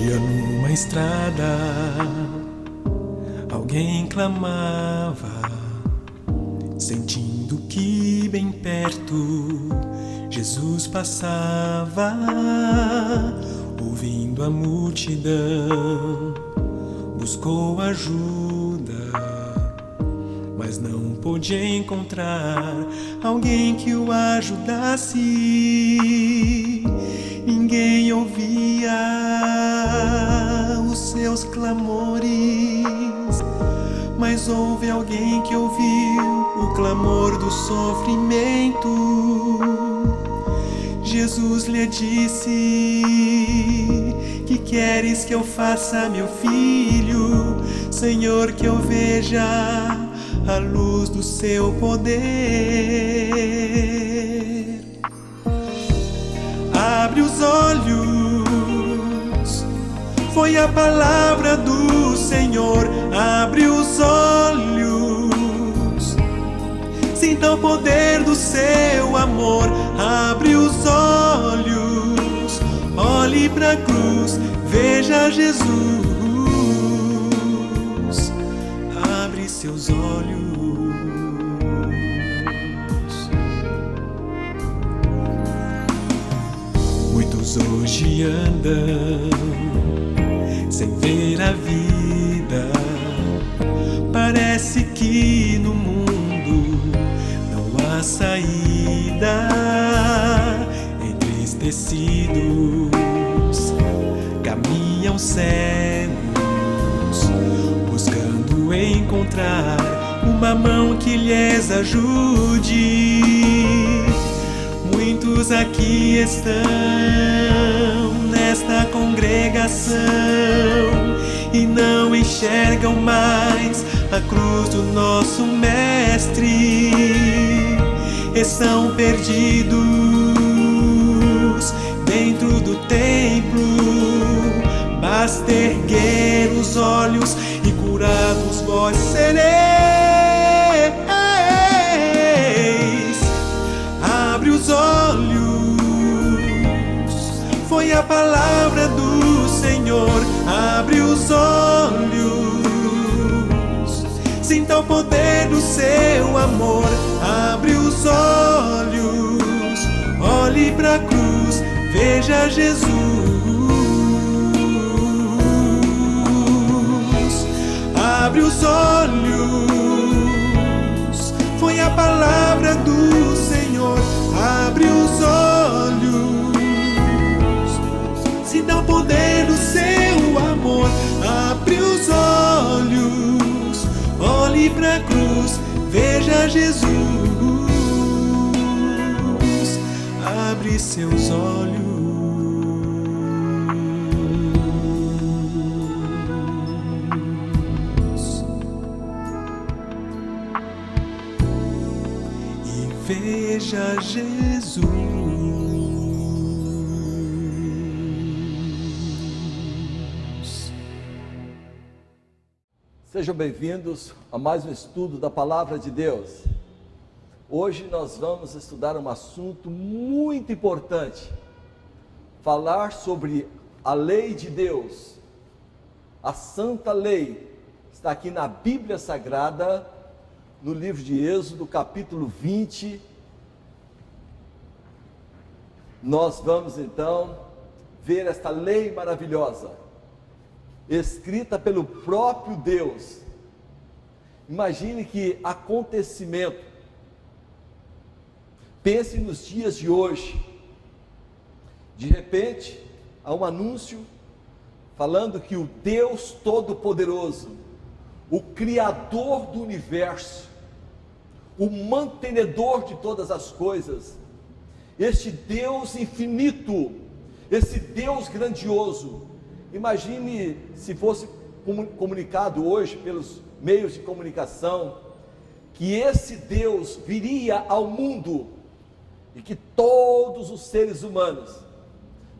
dia numa estrada, alguém clamava, sentindo que bem perto Jesus passava. Ouvindo a multidão, buscou ajuda, mas não pôde encontrar alguém que o ajudasse. Ninguém ouvia os seus clamores, mas houve alguém que ouviu o clamor do sofrimento. Jesus lhe disse: que queres que eu faça, meu filho? Senhor, que eu veja a luz do seu poder. Abre os olhos, foi a palavra do Senhor. Abre os olhos, sinta o poder do seu amor. Abre os olhos, olhe pra cruz, veja Jesus. Abre seus olhos. Muitos hoje andam sem ver a vida. Parece que no mundo não há saída. Entristecidos, caminham cegos, buscando encontrar uma mão que lhes ajude. Muitos aqui estão nesta congregação e não enxergam mais a cruz do nosso Mestre. Estão perdidos dentro do templo. Basta erguer os olhos e curados vós sereis. Abre os olhos, foi a palavra do Senhor. Abre os olhos, sinta o poder do seu amor. Abre os olhos, olhe pra cruz, veja Jesus. Abre os olhos, foi a palavra do Senhor. Abre os olhos, sinta o poder do seu amor. Abre os olhos, olhe pra cruz, veja Jesus. Abre seus olhos. E veja Jesus. Sejam bem-vindos a mais um estudo da Palavra de Deus. Hoje nós vamos estudar um assunto muito importante, falar sobre a lei de Deus, a santa lei. Está aqui na Bíblia Sagrada, no livro de Êxodo, capítulo 20. Nós vamos então ver esta lei maravilhosa, escrita pelo próprio Deus. Imagine que acontecimento. Pense nos dias de hoje. De repente, há um anúncio falando que o Deus Todo-Poderoso, o Criador do Universo, o mantenedor de todas as coisas, este Deus infinito, esse Deus grandioso. Imagine se fosse comunicado hoje pelos meios de comunicação que esse Deus viria ao mundo e que todos os seres humanos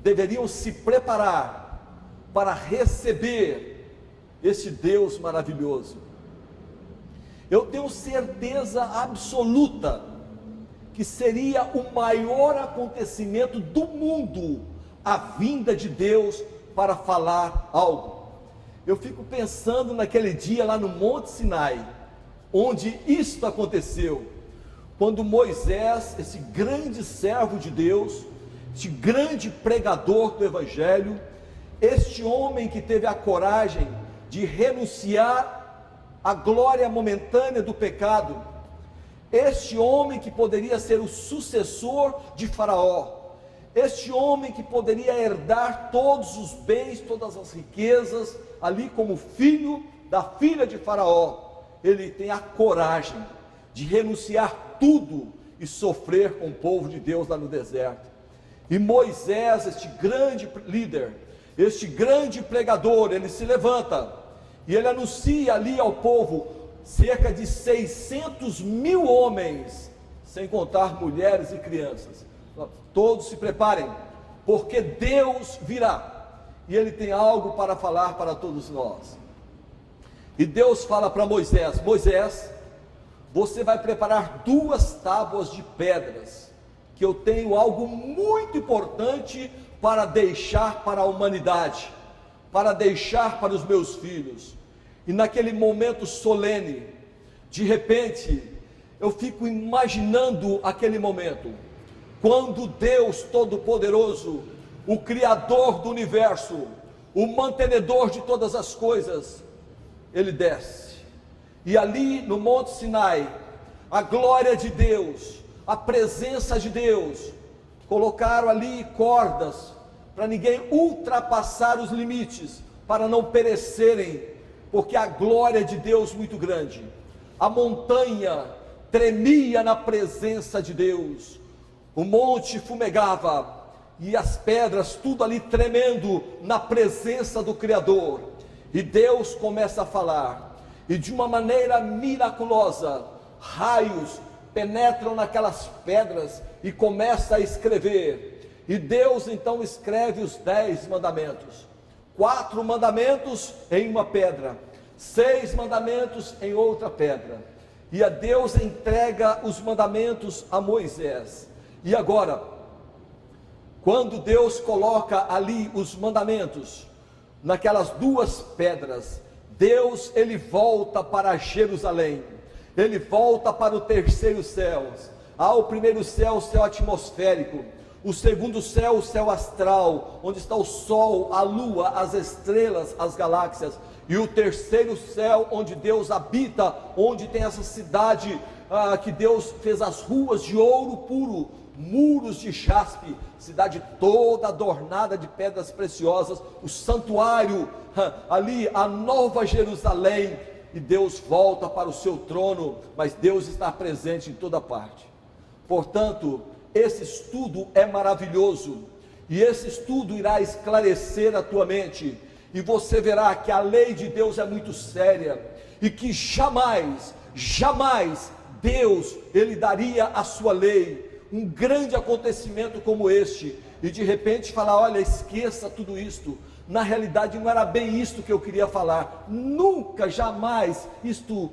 deveriam se preparar para receber esse Deus maravilhoso. Eu tenho certeza absoluta que seria o maior acontecimento do mundo, a vinda de Deus para falar algo. Eu fico pensando naquele dia lá no Monte Sinai, onde isto aconteceu, quando Moisés, esse grande servo de Deus, este grande pregador do Evangelho, este homem que teve a coragem de renunciar à glória momentânea do pecado, este homem que poderia ser o sucessor de Faraó, este homem que poderia herdar todos os bens, todas as riquezas, ali como filho da filha de Faraó, ele tem a coragem de renunciar tudo e sofrer com o povo de Deus lá no deserto. E Moisés, este grande líder, este grande pregador, ele se levanta e ele anuncia ali ao povo, cerca de 600 mil homens, sem contar mulheres e crianças. Todos se preparem, porque Deus virá, e Ele tem algo para falar para todos nós. E Deus fala para Moisés: Moisés, você vai preparar 2 tábuas de pedras, que eu tenho algo muito importante para deixar para a humanidade, para deixar para os meus filhos. E naquele momento solene, de repente, eu fico imaginando aquele momento, quando Deus Todo-Poderoso, o Criador do Universo, o mantenedor de todas as coisas, Ele desce, e ali no Monte Sinai, a glória de Deus, a presença de Deus, colocaram ali cordas, para ninguém ultrapassar os limites, para não perecerem, porque a glória de Deus muito grande, a montanha tremia na presença de Deus, o monte fumegava, e as pedras, tudo ali tremendo, na presença do Criador, e Deus começa a falar, e de uma maneira miraculosa, raios penetram naquelas pedras, e começa a escrever, e Deus então escreve os 10 mandamentos, 4 mandamentos em uma pedra, 6 mandamentos em outra pedra, e a Deus entrega os mandamentos a Moisés. E agora, quando Deus coloca ali os mandamentos, naquelas 2 pedras, Deus, Ele volta para Jerusalém, Ele volta para o 3º céu. Há o 1º céu, o céu atmosférico, o 2º céu, o céu astral, onde está o sol, a lua, as estrelas, as galáxias, e o 3º céu, onde Deus habita, onde tem essa cidade, que Deus fez as ruas de ouro puro, muros de jaspe, cidade toda adornada de pedras preciosas, o santuário, ali a Nova Jerusalém, e Deus volta para o seu trono, mas Deus está presente em toda parte. Portanto, esse estudo é maravilhoso, e esse estudo irá esclarecer a tua mente, e você verá que a lei de Deus é muito séria, e que jamais Deus, Ele daria a sua lei, um grande acontecimento como este, e de repente falar: olha, esqueça tudo isto, na realidade não era bem isto que eu queria falar, nunca, jamais, isto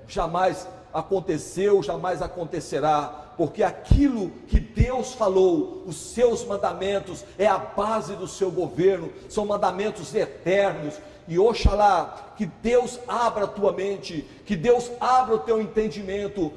jamais aconteceu, jamais acontecerá, porque aquilo que Deus falou, os seus mandamentos, é a base do seu governo, são mandamentos eternos, e oxalá que Deus abra a tua mente, que Deus abra o teu entendimento,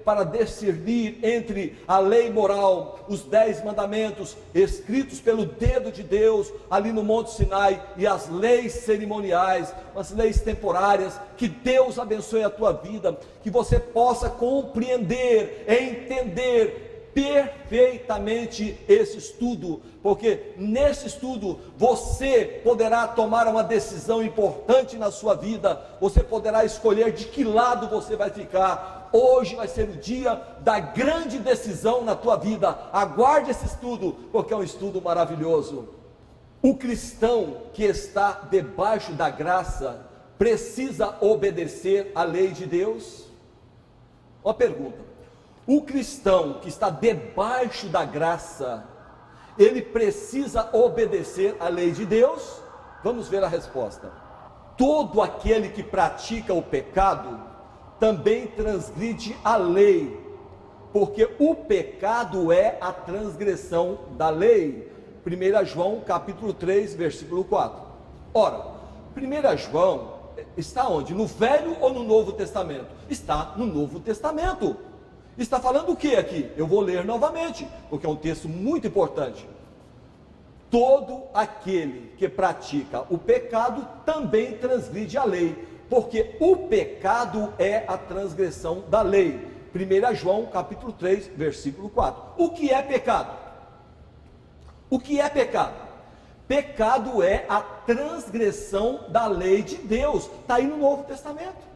para discernir entre a lei moral, os 10 mandamentos, escritos pelo dedo de Deus, ali no Monte Sinai, e as leis cerimoniais, as leis temporárias. Que Deus abençoe a tua vida, que você possa compreender, entender perfeitamente esse estudo, porque nesse estudo você poderá tomar uma decisão importante na sua vida, você poderá escolher de que lado você vai ficar. Hoje vai ser o dia da grande decisão na tua vida. Aguarde esse estudo, porque é um estudo maravilhoso. O cristão que está debaixo da graça precisa obedecer à lei de Deus? Uma pergunta: o cristão que está debaixo da graça, ele precisa obedecer à lei de Deus? Vamos ver a resposta. Todo aquele que pratica o pecado também transgride a lei, porque o pecado é a transgressão da lei. 1 João capítulo 3, versículo 4. Ora, 1 João está onde? No Velho ou no Novo Testamento? Está no Novo Testamento. Está falando o que aqui? Eu vou ler novamente, porque é um texto muito importante. Todo aquele que pratica o pecado também transgride a lei, porque o pecado é a transgressão da lei. 1 João capítulo 3, versículo 4. O que é pecado? O que é pecado? Pecado é a transgressão da lei de Deus. Está aí no Novo Testamento.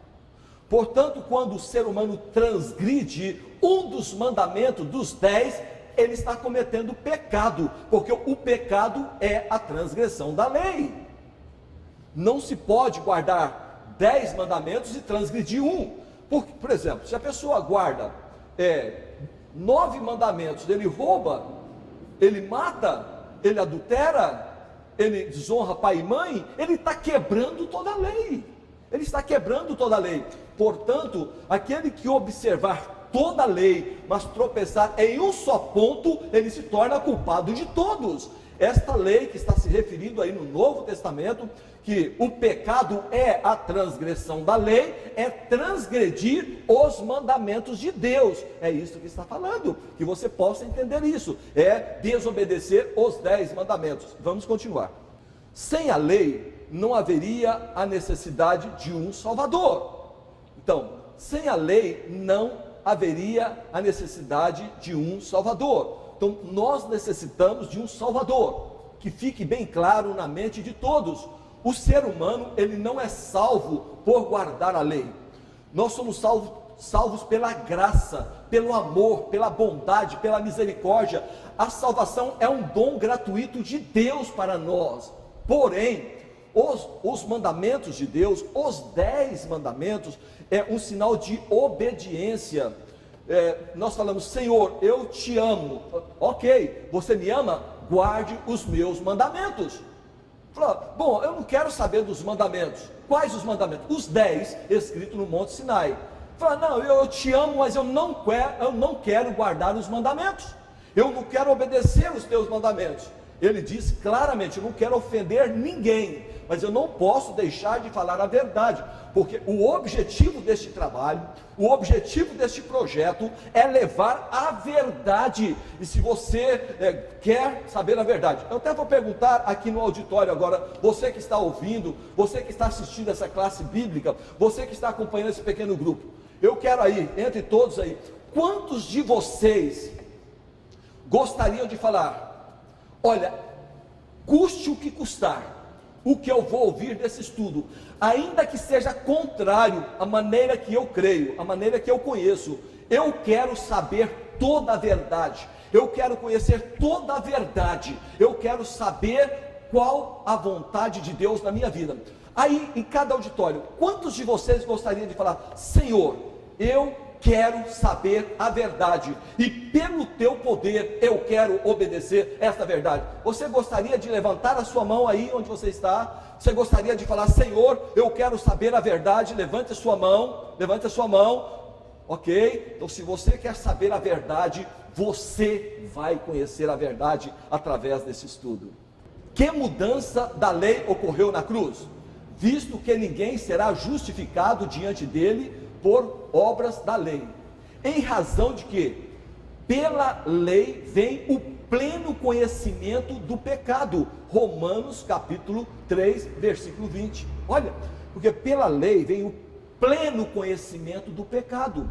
Portanto, quando o ser humano transgride um dos mandamentos dos 10, ele está cometendo pecado, porque o pecado é a transgressão da lei. Não se pode guardar 10 mandamentos e transgredir um. Por exemplo, se a pessoa guarda 9 mandamentos, ele rouba, ele mata, ele adultera, ele desonra pai e mãe, ele está quebrando toda a lei. Ele está quebrando toda a lei. Portanto, aquele que observar toda a lei, mas tropeçar em um só ponto, ele se torna culpado de todos. Esta lei que está se referindo aí no Novo Testamento, que o pecado é a transgressão da lei, é transgredir os mandamentos de Deus. É isso que está falando, que você possa entender isso. É desobedecer os 10 mandamentos. Vamos continuar. Sem a lei, não haveria a necessidade de um Salvador. Então, sem a lei, não haveria a necessidade de um Salvador. Então, nós necessitamos de um Salvador, que fique bem claro na mente de todos. O ser humano, ele não é salvo por guardar a lei. Nós somos salvos pela graça, pelo amor, pela bondade, pela misericórdia. A salvação é um dom gratuito de Deus para nós. Porém, os mandamentos de Deus, os 10 mandamentos, é um sinal de obediência. Nós falamos, Senhor, eu te amo. Ok, você me ama? Guarde os meus mandamentos. Bom, eu não quero saber dos mandamentos. Quais os mandamentos? Os 10 escritos no Monte Sinai. Não, eu te amo, mas eu não quero guardar os mandamentos. Eu não quero obedecer os teus mandamentos. Ele diz claramente, eu não quero ofender ninguém, mas eu não posso deixar de falar a verdade, porque o objetivo deste trabalho, o objetivo deste projeto é levar a verdade. E se você quer saber a verdade, eu até vou perguntar aqui no auditório agora, você que está ouvindo, você que está assistindo essa classe bíblica, você que está acompanhando esse pequeno grupo, eu quero aí, entre todos aí, quantos de vocês gostariam de falar, olha, custe o que custar, o que eu vou ouvir desse estudo, ainda que seja contrário à maneira que eu creio, à maneira que eu conheço, eu quero saber toda a verdade, eu quero conhecer toda a verdade, eu quero saber qual a vontade de Deus na minha vida. Aí, em cada auditório, quantos de vocês gostariam de falar, Senhor, eu quero saber a verdade, e pelo teu poder eu quero obedecer esta verdade? Você gostaria de levantar a sua mão aí onde você está? Você gostaria de falar, Senhor, eu quero saber a verdade? Levante a sua mão, ok? Então, se você quer saber a verdade, você vai conhecer a verdade através desse estudo. Que mudança da lei ocorreu na cruz? Visto que ninguém será justificado diante dele por obras da lei, em razão de que pela lei vem o pleno conhecimento do pecado. Romanos capítulo 3, versículo 20. Olha, porque pela lei vem o pleno conhecimento do pecado.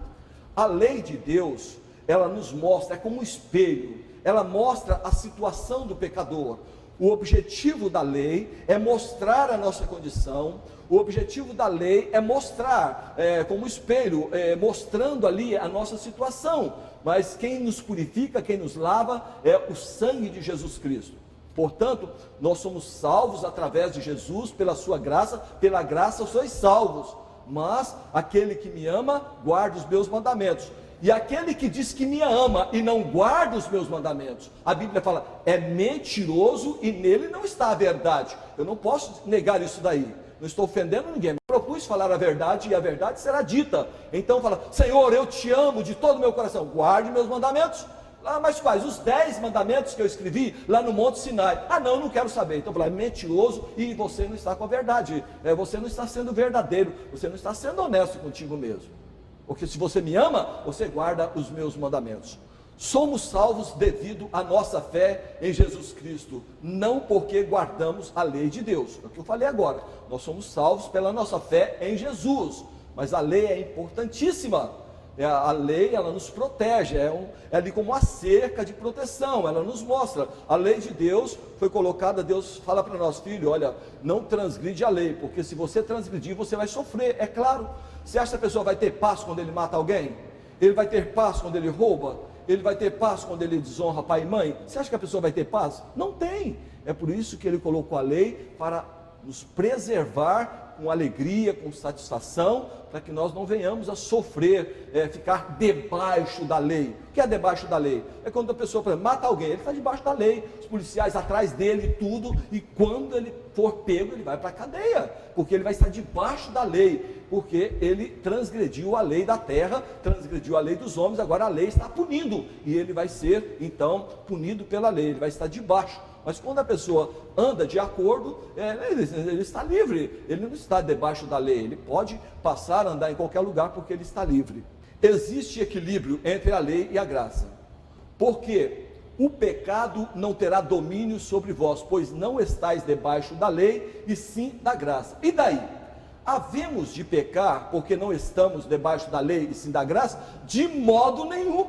A lei de Deus, ela nos mostra, é como um espelho, ela mostra a situação do pecador. O objetivo da lei é mostrar a nossa condição. O objetivo da lei é mostrar, como espelho, mostrando ali a nossa situação. Mas quem nos purifica, quem nos lava, é o sangue de Jesus Cristo. Portanto, nós somos salvos através de Jesus, pela sua graça, pela graça sois salvos. Mas aquele que me ama, guarda os meus mandamentos. E aquele que diz que me ama e não guarda os meus mandamentos, a Bíblia fala, é mentiroso e nele não está a verdade. Eu não posso negar isso daí, não estou ofendendo ninguém, mas propus falar a verdade e a verdade será dita. Então fala, Senhor, eu te amo de todo o meu coração, guarde meus mandamentos. Ah, mas quais? Os 10 mandamentos que eu escrevi lá no Monte Sinai. Ah, não, não quero saber. Então, é mentiroso e você não está com a verdade. Você não está sendo verdadeiro. Você não está sendo honesto contigo mesmo. Porque se você me ama, você guarda os meus mandamentos. Somos salvos devido à nossa fé em Jesus Cristo, não porque guardamos a lei de Deus. É o que eu falei agora. Nós somos salvos pela nossa fé em Jesus. Mas a lei é importantíssima. A lei, ela nos protege, é ali como uma cerca de proteção, ela nos mostra. A lei de Deus foi colocada, Deus fala para nós, filho, olha, não transgride a lei, porque se você transgredir, você vai sofrer, é claro. Você acha que a pessoa vai ter paz quando ele mata alguém? Ele vai ter paz quando ele rouba? Ele vai ter paz quando ele desonra pai e mãe? Você acha que a pessoa vai ter paz? Não tem. É por isso que ele colocou a lei, para nos preservar com alegria, com satisfação, para que nós não venhamos a sofrer, ficar debaixo da lei. O que é debaixo da lei? É quando a pessoa, por exemplo, mata alguém, ele está debaixo da lei, os policiais atrás dele, tudo, e quando ele for pego, ele vai para a cadeia, porque ele vai estar debaixo da lei, porque ele transgrediu a lei da terra, transgrediu a lei dos homens, agora a lei está punindo, e ele vai ser, então, punido pela lei, ele vai estar debaixo. Mas quando a pessoa anda de acordo, ele está livre, ele não está debaixo da lei, ele pode passar a andar em qualquer lugar porque ele está livre. Existe equilíbrio entre a lei e a graça, porque o pecado não terá domínio sobre vós, pois não estáis debaixo da lei, e sim da graça. E daí? Havemos de pecar porque não estamos debaixo da lei e sim da graça? De modo nenhum.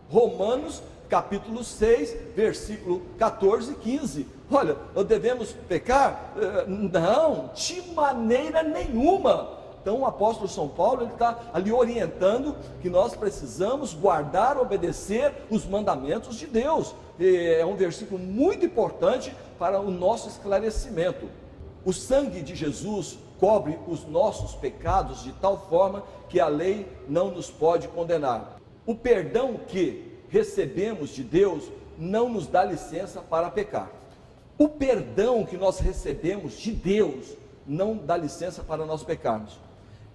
Romanos capítulo 6, versículo 14 e 15. Olha, devemos pecar? Não, de maneira nenhuma. Então o apóstolo São Paulo, ele está ali orientando que nós precisamos guardar, obedecer os mandamentos de Deus. É um versículo muito importante para o nosso esclarecimento. O sangue de Jesus cobre os nossos pecados de tal forma que a lei não nos pode condenar. O perdão que recebemos de Deus não nos dá licença para pecar. O perdão que nós recebemos de Deus não dá licença para nós pecarmos.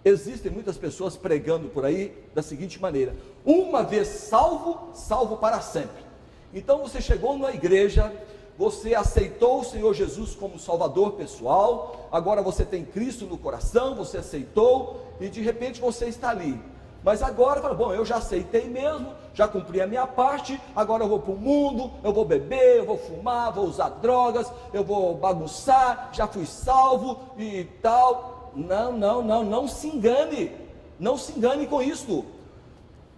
Existem muitas pessoas pregando por aí da seguinte maneira: uma vez salvo, salvo para sempre. Então você chegou na igreja, você aceitou o Senhor Jesus como Salvador pessoal, agora você tem Cristo no coração, você aceitou e de repente você está ali. Mas agora fala, bom, eu já aceitei mesmo, já cumpri a minha parte, agora eu vou para o mundo, eu vou beber, eu vou fumar, vou usar drogas, eu vou bagunçar, já fui salvo e tal. Não se engane, não se engane com isto,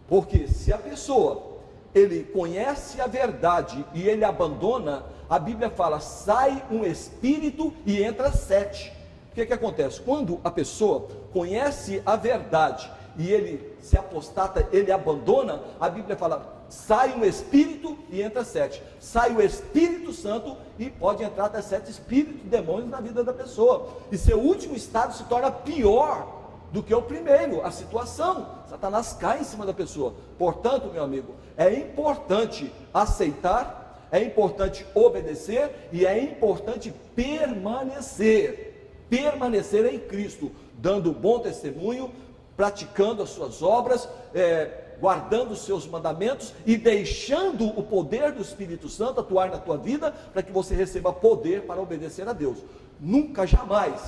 porque se a pessoa, ele conhece a verdade e ele abandona, a Bíblia fala, sai um espírito e entra 7. O que acontece? Quando a pessoa conhece a verdade e ele se apostata, ele abandona, a Bíblia fala, sai um espírito e entra 7, sai o Espírito Santo e pode entrar até 7 espíritos, demônios na vida da pessoa, e seu último estado se torna pior do que o primeiro, a situação, Satanás cai em cima da pessoa. Portanto, meu amigo, é importante aceitar, é importante obedecer, e é importante permanecer em Cristo, dando bom testemunho, praticando as suas obras, guardando os seus mandamentos e deixando o poder do Espírito Santo atuar na tua vida, para que você receba poder para obedecer a Deus. Nunca, jamais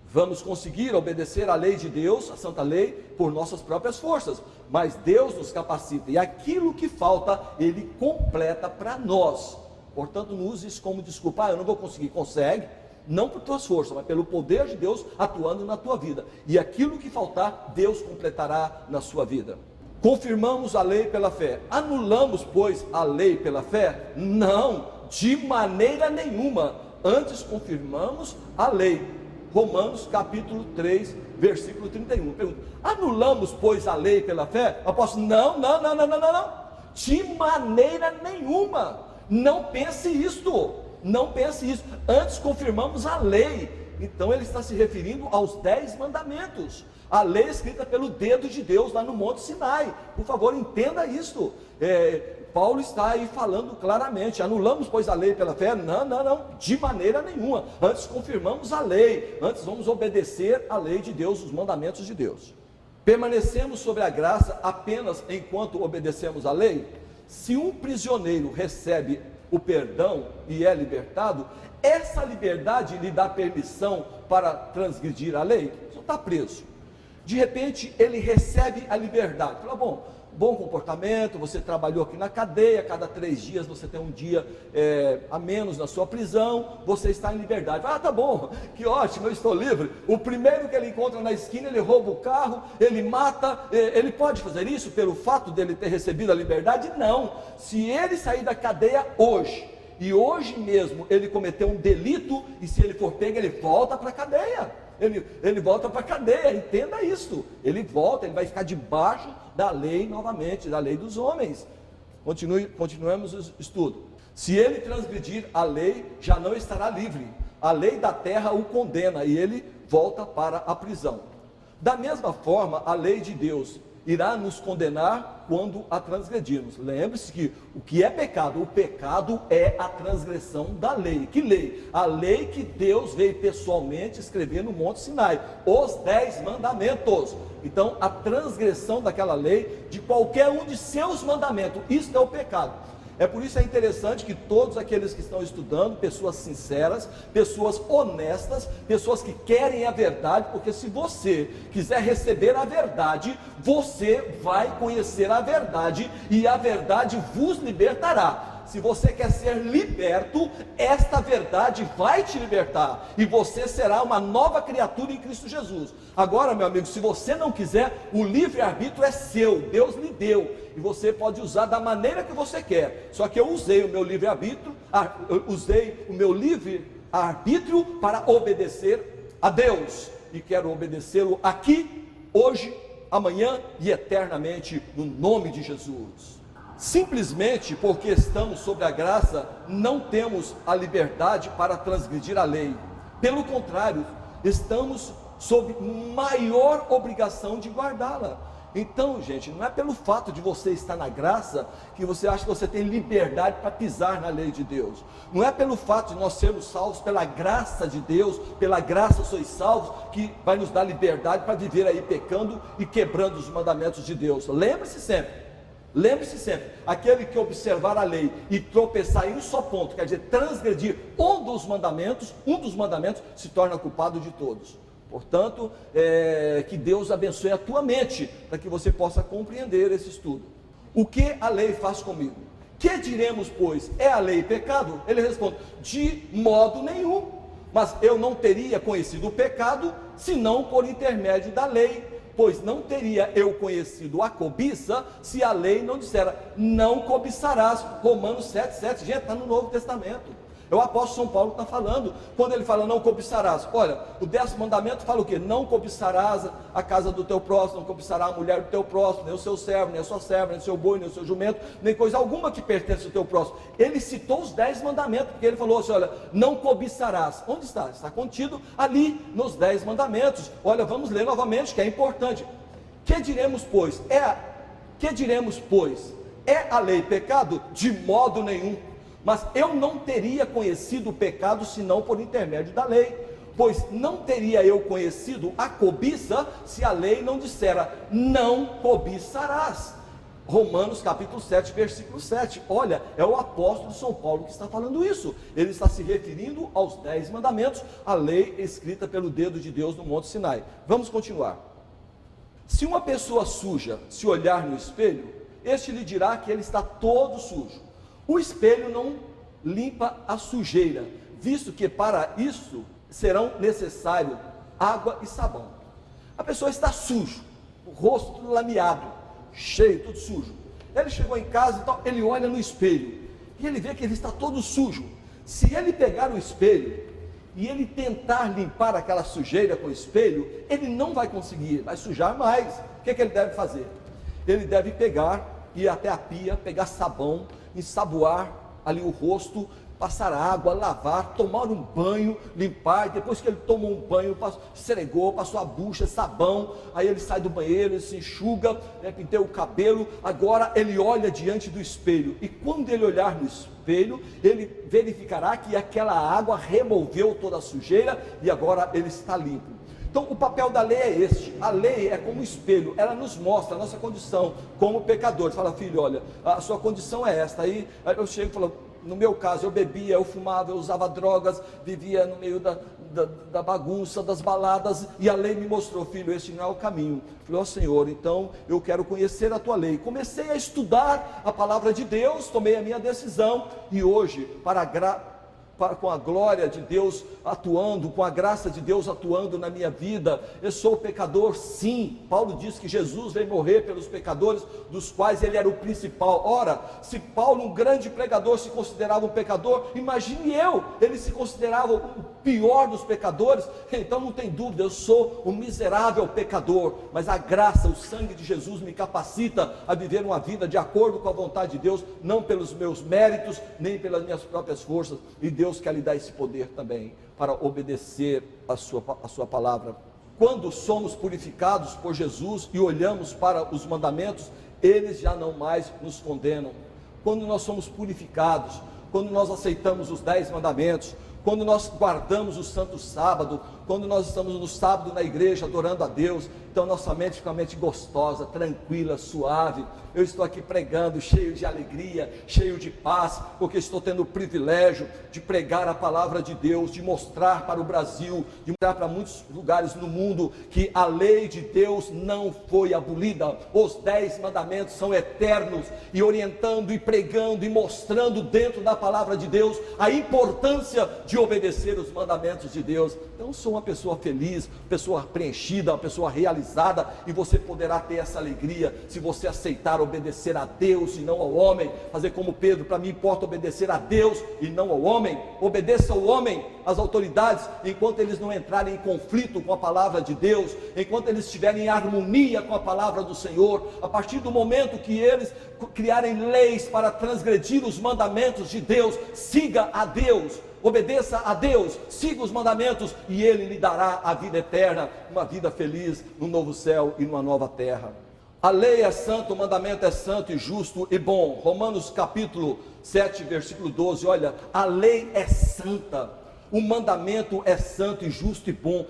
vamos conseguir obedecer a lei de Deus, a santa lei, por nossas próprias forças, mas Deus nos capacita, e aquilo que falta, Ele completa para nós. Portanto, não use isso como desculpa, eu não vou conseguir. Consegue, não por tuas forças, mas pelo poder de Deus atuando na tua vida, e aquilo que faltar, Deus completará na sua vida. Confirmamos a lei pela fé. Anulamos, pois, a lei pela fé? Não, de maneira nenhuma. Antes confirmamos a lei. Romanos capítulo 3, versículo 31. Pergunta: anulamos, pois, a lei pela fé? Apóstolo, não. De maneira nenhuma. Não pense isto. Não pense isso. Antes confirmamos a lei. Então ele está se referindo aos 10 mandamentos. A lei escrita pelo dedo de Deus lá no Monte Sinai. Por favor, entenda isto. Paulo está aí falando claramente: anulamos, pois, a lei pela fé? Não, de maneira nenhuma. Antes confirmamos a lei. Antes vamos obedecer a lei de Deus, os mandamentos de Deus. Permanecemos sobre a graça apenas enquanto obedecemos a lei? Se um prisioneiro recebe o perdão e é libertado, essa liberdade lhe dá permissão para transgredir a lei? Você não está preso. De repente ele recebe a liberdade. Fala, bom comportamento, você trabalhou aqui na cadeia, cada 3 dias você tem um dia a menos na sua prisão, você está em liberdade. Fala, tá bom, que ótimo, eu estou livre. O primeiro que ele encontra na esquina, ele rouba o carro, ele mata, ele pode fazer isso pelo fato dele ter recebido a liberdade? Não. Se ele sair da cadeia hoje, e hoje mesmo ele cometeu um delito, e se ele for pego, ele volta para a cadeia. Ele volta para a cadeia, entenda isso. Ele volta, ele vai ficar debaixo da lei novamente, da lei dos homens. Continuemos o estudo. Se ele transgredir a lei, já não estará livre. A lei da terra o condena e ele volta para a prisão. Da mesma forma, a lei de Deus irá nos condenar quando a transgredirmos. Lembre-se que o que é pecado? O pecado é a transgressão da lei. Que lei? A lei que Deus veio pessoalmente escrever no Monte Sinai, os 10 mandamentos. Então, a transgressão daquela lei, de qualquer um de seus mandamentos, isso é o pecado. É por isso que é interessante que todos aqueles que estão estudando, pessoas sinceras, pessoas honestas, pessoas que querem a verdade, porque se você quiser receber a verdade, você vai conhecer a verdade e a verdade vos libertará. Se você quer ser liberto, esta verdade vai te libertar e você será uma nova criatura em Cristo Jesus. Agora, meu amigo, se você não quiser, o livre-arbítrio é seu, Deus lhe deu e você pode usar da maneira que você quer. Só que eu usei o meu livre-arbítrio, para obedecer a Deus e quero obedecê-lo aqui, hoje, amanhã e eternamente, no nome de Jesus. Simplesmente porque estamos sob a graça, não temos a liberdade para transgredir a lei. Pelo contrário, estamos sob maior obrigação de guardá-la. Então, gente, não é pelo fato de você estar na graça que você acha que você tem liberdade para pisar na lei de Deus. Não é pelo fato de nós sermos salvos pela graça de Deus, pela graça sois salvos, que vai nos dar liberdade para viver aí pecando e quebrando os mandamentos de Deus. Lembre-se sempre, aquele que observar a lei e tropeçar em um só ponto, quer dizer, transgredir um dos mandamentos se torna culpado de todos. Portanto, que Deus abençoe a tua mente, para que você possa compreender esse estudo. O que a lei faz comigo? Que diremos, pois, é a lei pecado? Ele responde, de modo nenhum, mas eu não teria conhecido o pecado, senão por intermédio da lei. Pois não teria eu conhecido a cobiça, se a lei não dissera, não cobiçarás. Romanos 7,7, gente, está no Novo Testamento. É o apóstolo São Paulo que está falando, quando ele fala não cobiçarás. Olha, o 10º mandamento fala o quê? Não cobiçarás a casa do teu próximo, não cobiçarás a mulher do teu próximo, nem o seu servo, nem a sua serva, nem o seu boi, nem o seu jumento, nem coisa alguma que pertence ao teu próximo. Ele citou os 10 mandamentos, porque ele falou assim, olha, não cobiçarás. Onde está? Está contido ali nos 10 mandamentos. Olha, vamos ler novamente, que é importante. Que diremos, pois? É a lei pecado? De modo nenhum. Mas eu não teria conhecido o pecado senão por intermédio da lei, pois não teria eu conhecido a cobiça se a lei não dissera, não cobiçarás. Romanos capítulo 7, versículo 7, olha, é o apóstolo São Paulo que está falando isso, ele está se referindo aos 10 mandamentos, a lei escrita pelo dedo de Deus no Monte Sinai. Vamos continuar. Se uma pessoa suja se olhar no espelho, este lhe dirá que ele está todo sujo. O espelho não limpa a sujeira, visto que para isso serão necessários água e sabão. A pessoa está sujo, o rosto tudo lameado, cheio, tudo sujo. Ele chegou em casa, então ele olha no espelho e ele vê que ele está todo sujo. Se ele pegar o espelho e ele tentar limpar aquela sujeira com o espelho, ele não vai conseguir, vai sujar mais. O que ele deve fazer? Ele deve ir até a pia, pegar sabão, ensaboar ali o rosto, passar água, lavar, tomar um banho, limpar. Depois que ele tomou um banho, esfregou, passou a bucha, sabão, aí ele sai do banheiro, ele se enxuga, penteia o cabelo. Agora ele olha diante do espelho, e quando ele olhar no espelho, ele verificará que aquela água removeu toda a sujeira e agora ele está limpo. Então o papel da lei é este. A lei é como um espelho, ela nos mostra a nossa condição como pecadores. Fala, filho, olha, a sua condição é esta. Aí eu chego e falo, no meu caso, eu bebia, eu fumava, eu usava drogas, vivia no meio da bagunça, das baladas, e a lei me mostrou, filho, esse não é o caminho. Eu falei, ó Senhor, então eu quero conhecer a tua lei. Comecei a estudar a palavra de Deus, tomei a minha decisão, e hoje, com a glória de Deus atuando, com a graça de Deus atuando na minha vida, eu sou pecador sim. Paulo diz que Jesus veio morrer pelos pecadores, dos quais ele era o principal. Ora, se Paulo, um grande pregador, se considerava um pecador, imagine ele se considerava o pior dos pecadores. Então não tem dúvida, eu sou um miserável pecador, mas a graça, o sangue de Jesus me capacita a viver uma vida de acordo com a vontade de Deus, não pelos meus méritos, nem pelas minhas próprias forças, e Deus quer lhe dar esse poder também, para obedecer a sua palavra. Quando somos purificados por Jesus e olhamos para os mandamentos, eles já não mais nos condenam. Quando nós somos purificados, quando nós aceitamos os 10 mandamentos, quando nós guardamos o santo sábado, quando nós estamos no sábado na igreja adorando a Deus, então nossa mente fica uma mente gostosa, tranquila, suave. Eu estou aqui pregando cheio de alegria, cheio de paz, porque estou tendo o privilégio de pregar a palavra de Deus, de mostrar para o Brasil, de mostrar para muitos lugares no mundo que a lei de Deus não foi abolida. Os 10 mandamentos são eternos, e orientando e pregando e mostrando dentro da palavra de Deus a importância de obedecer os mandamentos de Deus. Então sou uma pessoa feliz, pessoa preenchida, uma pessoa realizada, e você poderá ter essa alegria se você aceitar obedecer a Deus e não ao homem. Fazer como Pedro, para mim importa obedecer a Deus e não ao homem. Obedeça ao homem, às autoridades, enquanto eles não entrarem em conflito com a palavra de Deus, enquanto eles estiverem em harmonia com a palavra do Senhor. A partir do momento que eles criarem leis para transgredir os mandamentos de Deus, siga a Deus, obedeça a Deus, siga os mandamentos, e Ele lhe dará a vida eterna, uma vida feliz, num novo céu e numa nova terra. A lei é santa, o mandamento é santo e justo e bom. Romanos capítulo 7, versículo 12, olha, a lei é santa, o mandamento é santo e justo e bom.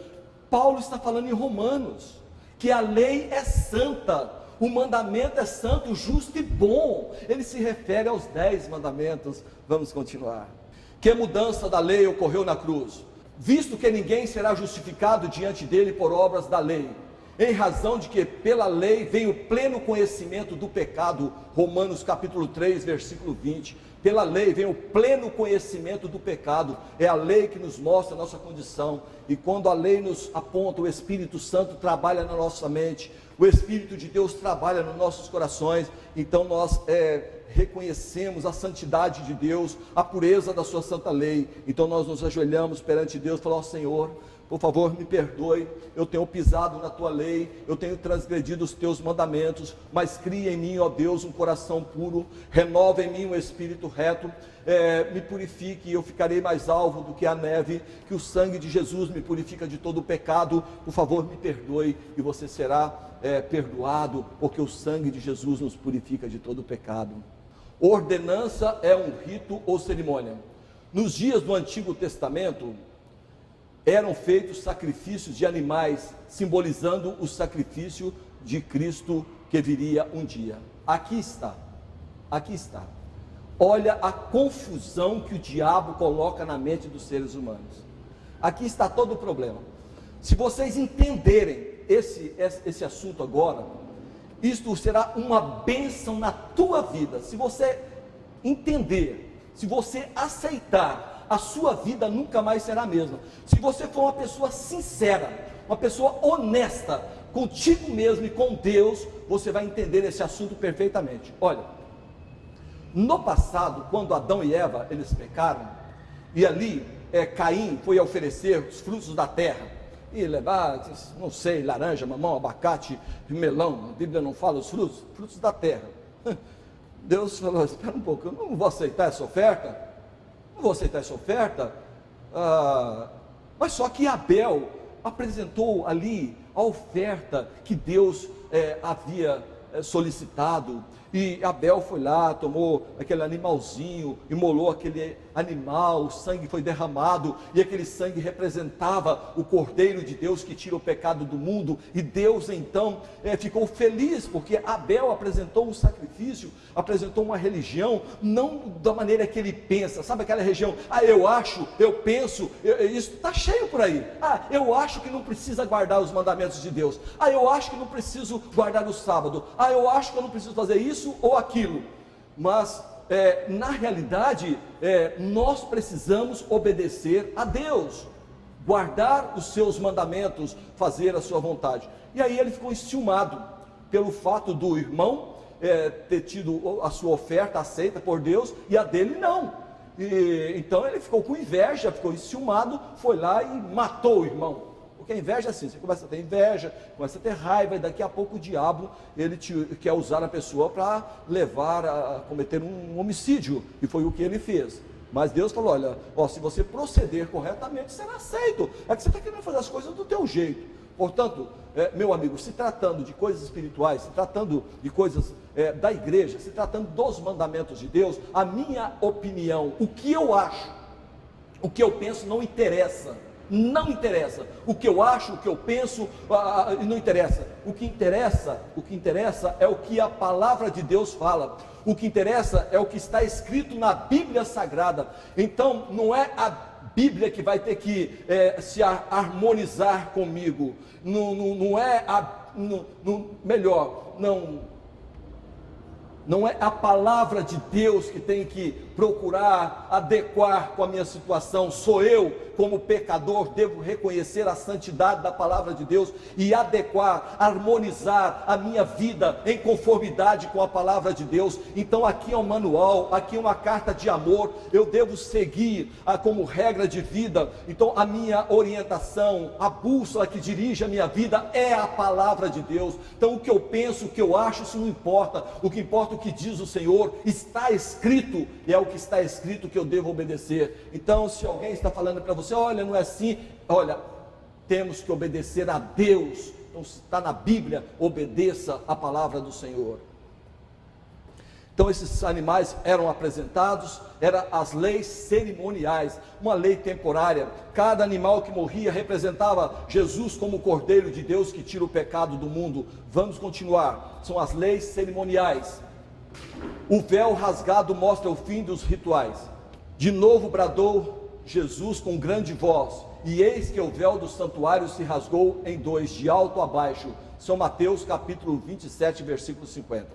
Paulo está falando em Romanos, que a lei é santa, o mandamento é santo, justo e bom. Ele se refere aos 10 mandamentos. Vamos continuar. Que mudança da lei ocorreu na cruz? Visto que ninguém será justificado diante dele por obras da lei, em razão de que pela lei vem o pleno conhecimento do pecado. Romanos capítulo 3, versículo 20. Pela lei vem o pleno conhecimento do pecado. É a lei que nos mostra a nossa condição, e quando a lei nos aponta, o Espírito Santo trabalha na nossa mente, o Espírito de Deus trabalha nos nossos corações. Então nós reconhecemos a santidade de Deus, a pureza da sua santa lei. Então nós nos ajoelhamos perante Deus e falamos: ó Senhor, por favor me perdoe, eu tenho pisado na tua lei, eu tenho transgredido os teus mandamentos, mas cria em mim, ó Deus, um coração puro, renova em mim um espírito reto, me purifique e eu ficarei mais alvo do que a neve, que o sangue de Jesus me purifica de todo o pecado. Por favor me perdoe, e você será perdoado, porque o sangue de Jesus nos purifica de todo o pecado. Ordenança é um rito ou cerimônia. Nos dias do Antigo Testamento eram feitos sacrifícios de animais, simbolizando o sacrifício de Cristo que viria um dia. Aqui está. Olha a confusão que o diabo coloca na mente dos seres humanos. Aqui está todo o problema. Se vocês entenderem esse assunto agora, isto será uma bênção na tua vida. Se você entender, se você aceitar, a sua vida nunca mais será a mesma. Se você for uma pessoa sincera, uma pessoa honesta contigo mesmo e com Deus, você vai entender esse assunto perfeitamente. Olha, no passado, quando Adão e Eva, eles pecaram, e ali Caim foi oferecer os frutos da terra, e levar, não sei, laranja, mamão, abacate, melão. A Bíblia não fala os frutos da terra. Deus falou: espera um pouco, eu não vou aceitar essa oferta, mas só que Abel apresentou ali a oferta que Deus havia solicitado, E Abel foi lá, tomou aquele animalzinho, imolou aquele animal, o sangue foi derramado, e aquele sangue representava o Cordeiro de Deus que tira o pecado do mundo, e Deus então ficou feliz, porque Abel apresentou um sacrifício, apresentou uma religião, não da maneira que ele pensa, sabe aquela religião, eu acho, eu penso, isso está cheio por aí, eu acho que não precisa guardar os mandamentos de Deus, eu acho que não preciso guardar o sábado, eu acho que eu não preciso fazer isso ou aquilo, mas na realidade nós precisamos obedecer a Deus, guardar os seus mandamentos, fazer a sua vontade. E aí ele ficou enciumado pelo fato do irmão ter tido a sua oferta aceita por Deus e a dele não, então ele ficou com inveja, ficou enciumado, foi lá e matou o irmão. Porque a inveja é assim, você começa a ter inveja, começa a ter raiva, e daqui a pouco o diabo, ele quer usar a pessoa para levar a cometer um homicídio, e foi o que ele fez. Mas Deus falou, olha, se você proceder corretamente, será aceito, é que você está querendo fazer as coisas do teu jeito. Portanto, meu amigo, se tratando de coisas espirituais, se tratando de coisas da igreja, se tratando dos mandamentos de Deus, a minha opinião, o que eu acho, o que eu penso não interessa. Não interessa, o que eu acho, o que eu penso, não interessa. O que interessa é o que a palavra de Deus fala. O que interessa é o que está escrito na Bíblia Sagrada. Não é a Bíblia que vai ter que se harmonizar comigo. Não é a palavra de Deus que tem que procurar adequar com a minha situação. Sou eu, como pecador, devo reconhecer a santidade da palavra de Deus e adequar, harmonizar a minha vida em conformidade com a palavra de Deus. Então aqui é um manual, aqui é uma carta de amor, eu devo seguir como regra de vida. Então a minha orientação, a bússola que dirige a minha vida é a palavra de Deus. Então o que eu penso, o que eu acho, isso não importa. O que importa é o que diz o Senhor, está escrito, e é o que está escrito que eu devo obedecer. Então se alguém está falando para você, olha, não é assim, olha, temos que obedecer a Deus. Então se está na Bíblia, obedeça a palavra do Senhor. Então esses animais eram apresentados, eram as leis cerimoniais, uma lei temporária. Cada animal que morria representava Jesus como o Cordeiro de Deus que tira o pecado do mundo. Vamos continuar, são as leis cerimoniais. O véu rasgado mostra o fim dos rituais. De novo bradou Jesus com grande voz, e eis que o véu do santuário se rasgou em dois, de alto a baixo. São Mateus capítulo 27, versículo 50.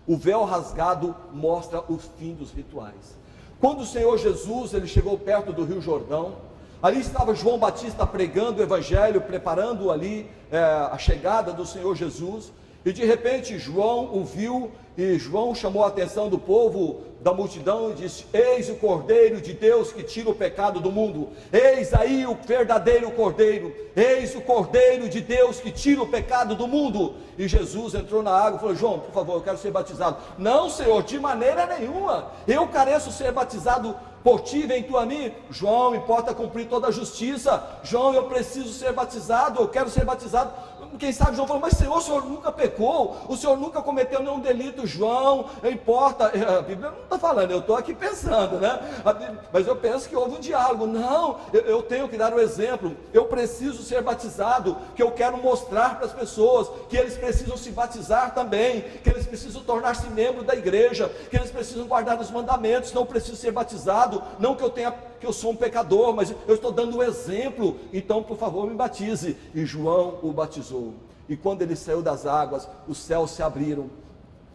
O véu rasgado mostra o fim dos rituais. Quando o Senhor Jesus ele chegou perto do Rio Jordão, ali estava João Batista pregando o evangelho, preparando ali a chegada do Senhor Jesus, e de repente João o viu, e João chamou a atenção do povo, da multidão, e disse: eis o Cordeiro de Deus que tira o pecado do mundo, eis aí o verdadeiro Cordeiro, eis o Cordeiro de Deus que tira o pecado do mundo. E Jesus entrou na água e falou: João, por favor, eu quero ser batizado. Não, Senhor, de maneira nenhuma, eu careço ser batizado por ti, vem tu a mim. João, importa cumprir toda a justiça. João, eu preciso ser batizado, eu quero ser batizado. Quem sabe João falou: mas Senhor, o Senhor nunca pecou, o Senhor nunca cometeu nenhum delito. João, importa, a Bíblia não está falando, eu estou aqui pensando, né? Mas eu penso que houve um diálogo. Não, eu tenho que dar o exemplo, eu preciso ser batizado, que eu quero mostrar para as pessoas que eles precisam se batizar também, que eles precisam tornar-se membro da igreja, que eles precisam guardar os mandamentos. Não preciso ser batizado, não que eu sou um pecador, mas eu estou dando um exemplo. Então por favor me batize. E João o batizou, e quando ele saiu das águas, os céus se abriram,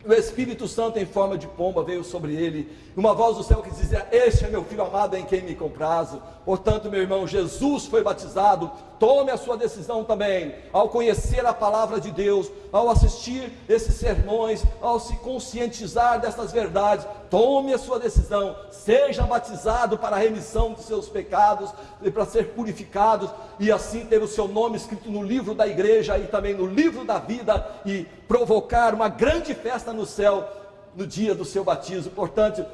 o Espírito Santo em forma de pomba veio sobre ele, uma voz do céu que dizia: este é meu filho amado em quem me comprazo. Portanto, meu irmão, Jesus foi batizado. Tome a sua decisão também, ao conhecer a palavra de Deus, ao assistir esses sermões, ao se conscientizar dessas verdades, tome a sua decisão, seja batizado para a remissão dos seus pecados, e para ser purificados, e assim ter o seu nome escrito no livro da igreja, e também no livro da vida, e provocar uma grande festa no céu, no dia do seu batismo. Portanto,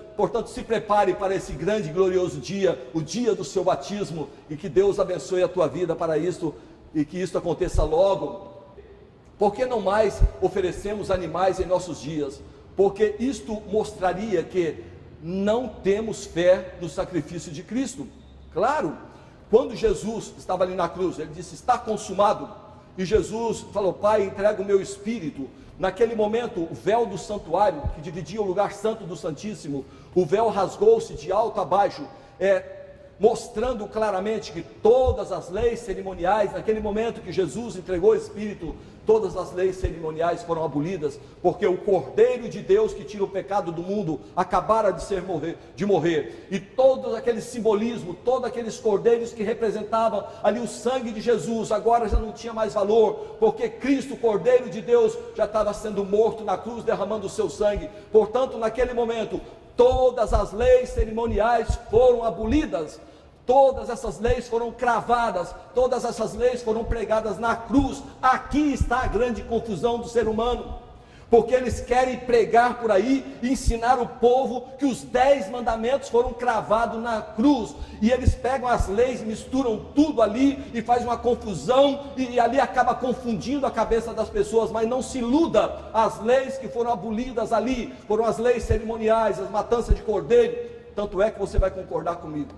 se prepare para esse grande e glorioso dia, o dia do seu batismo, e que Deus abençoe a tua vida para isso, e que isso aconteça logo. Por que não mais oferecemos animais em nossos dias? porque isto mostraria que não temos fé no sacrifício de Cristo. Claro, quando Jesus estava ali na cruz, ele disse: está consumado, e Jesus falou: Pai, entrega o meu espírito. Naquele momento, o véu do santuário, que dividia o lugar santo do Santíssimo, o véu rasgou-se de alto a baixo, mostrando claramente que todas as leis cerimoniais, naquele momento que Jesus entregou o Espírito, todas as leis cerimoniais foram abolidas, porque o Cordeiro de Deus que tira o pecado do mundo acabara de morrer, e todo aquele simbolismo, todos aqueles cordeiros que representavam ali o sangue de Jesus, agora já não tinha mais valor, porque Cristo, o Cordeiro de Deus, já estava sendo morto na cruz, derramando o seu sangue. Portanto, naquele momento, todas as leis cerimoniais foram abolidas, todas essas leis foram cravadas, todas essas leis foram pregadas na cruz. Aqui está a grande confusão do ser humano, porque eles querem pregar por aí, ensinar o povo que os 10 mandamentos foram cravados na cruz, e eles pegam as leis, misturam tudo ali, e faz uma confusão, e ali acaba confundindo a cabeça das pessoas. Mas não se iluda, as leis que foram abolidas ali, foram as leis cerimoniais, as matanças de cordeiro. Tanto é que você vai concordar comigo.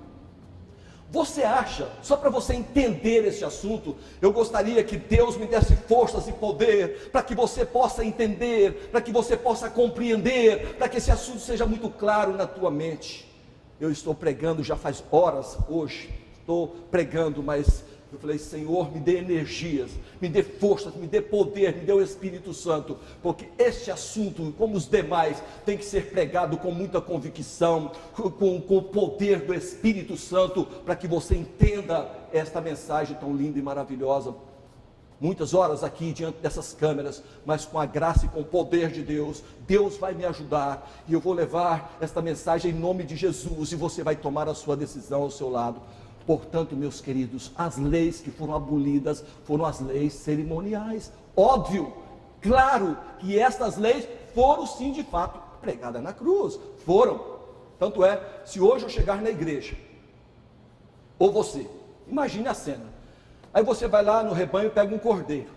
Você acha, só para você entender esse assunto, eu gostaria que Deus me desse forças e poder, para que você possa entender, para que você possa compreender, para que esse assunto seja muito claro na tua mente. Eu estou pregando já faz horas hoje, estou pregando, mas eu falei: Senhor, me dê energias, me dê forças, me dê poder, me dê o Espírito Santo, porque este assunto, como os demais, tem que ser pregado com muita convicção, com o poder do Espírito Santo, para que você entenda esta mensagem tão linda e maravilhosa. Muitas horas aqui diante dessas câmeras, mas com a graça e com o poder de Deus, Deus vai me ajudar, e eu vou levar esta mensagem em nome de Jesus, e você vai tomar a sua decisão ao seu lado. Portanto, meus queridos, as leis que foram abolidas foram as leis cerimoniais. Óbvio, claro que estas leis foram sim de fato pregadas na cruz, foram. Tanto é, se hoje eu chegar na igreja, ou você, imagine a cena, aí você vai lá no rebanho e pega um cordeiro,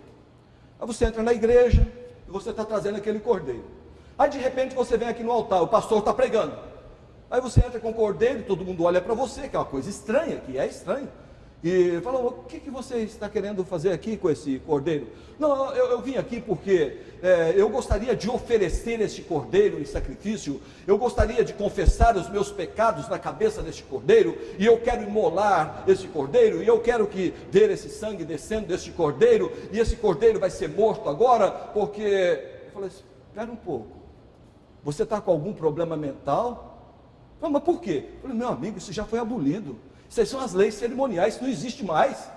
aí você entra na igreja e você está trazendo aquele cordeiro, aí de repente você vem aqui no altar, o pastor está pregando, aí você entra com o cordeiro, todo mundo olha para você, que é uma coisa estranha, que é estranho, e fala: o que você está querendo fazer aqui com esse cordeiro? Não, eu vim aqui porque eu gostaria de oferecer este cordeiro em sacrifício, eu gostaria de confessar os meus pecados na cabeça deste cordeiro, e eu quero imolar esse cordeiro, e eu quero ver esse sangue descendo deste cordeiro, e esse cordeiro vai ser morto agora, porque... Eu falei: espera um pouco, você está com algum problema mental? Não, mas por quê? Eu falei: meu amigo, isso já foi abolido, isso aí são as leis cerimoniais, isso não existe mais,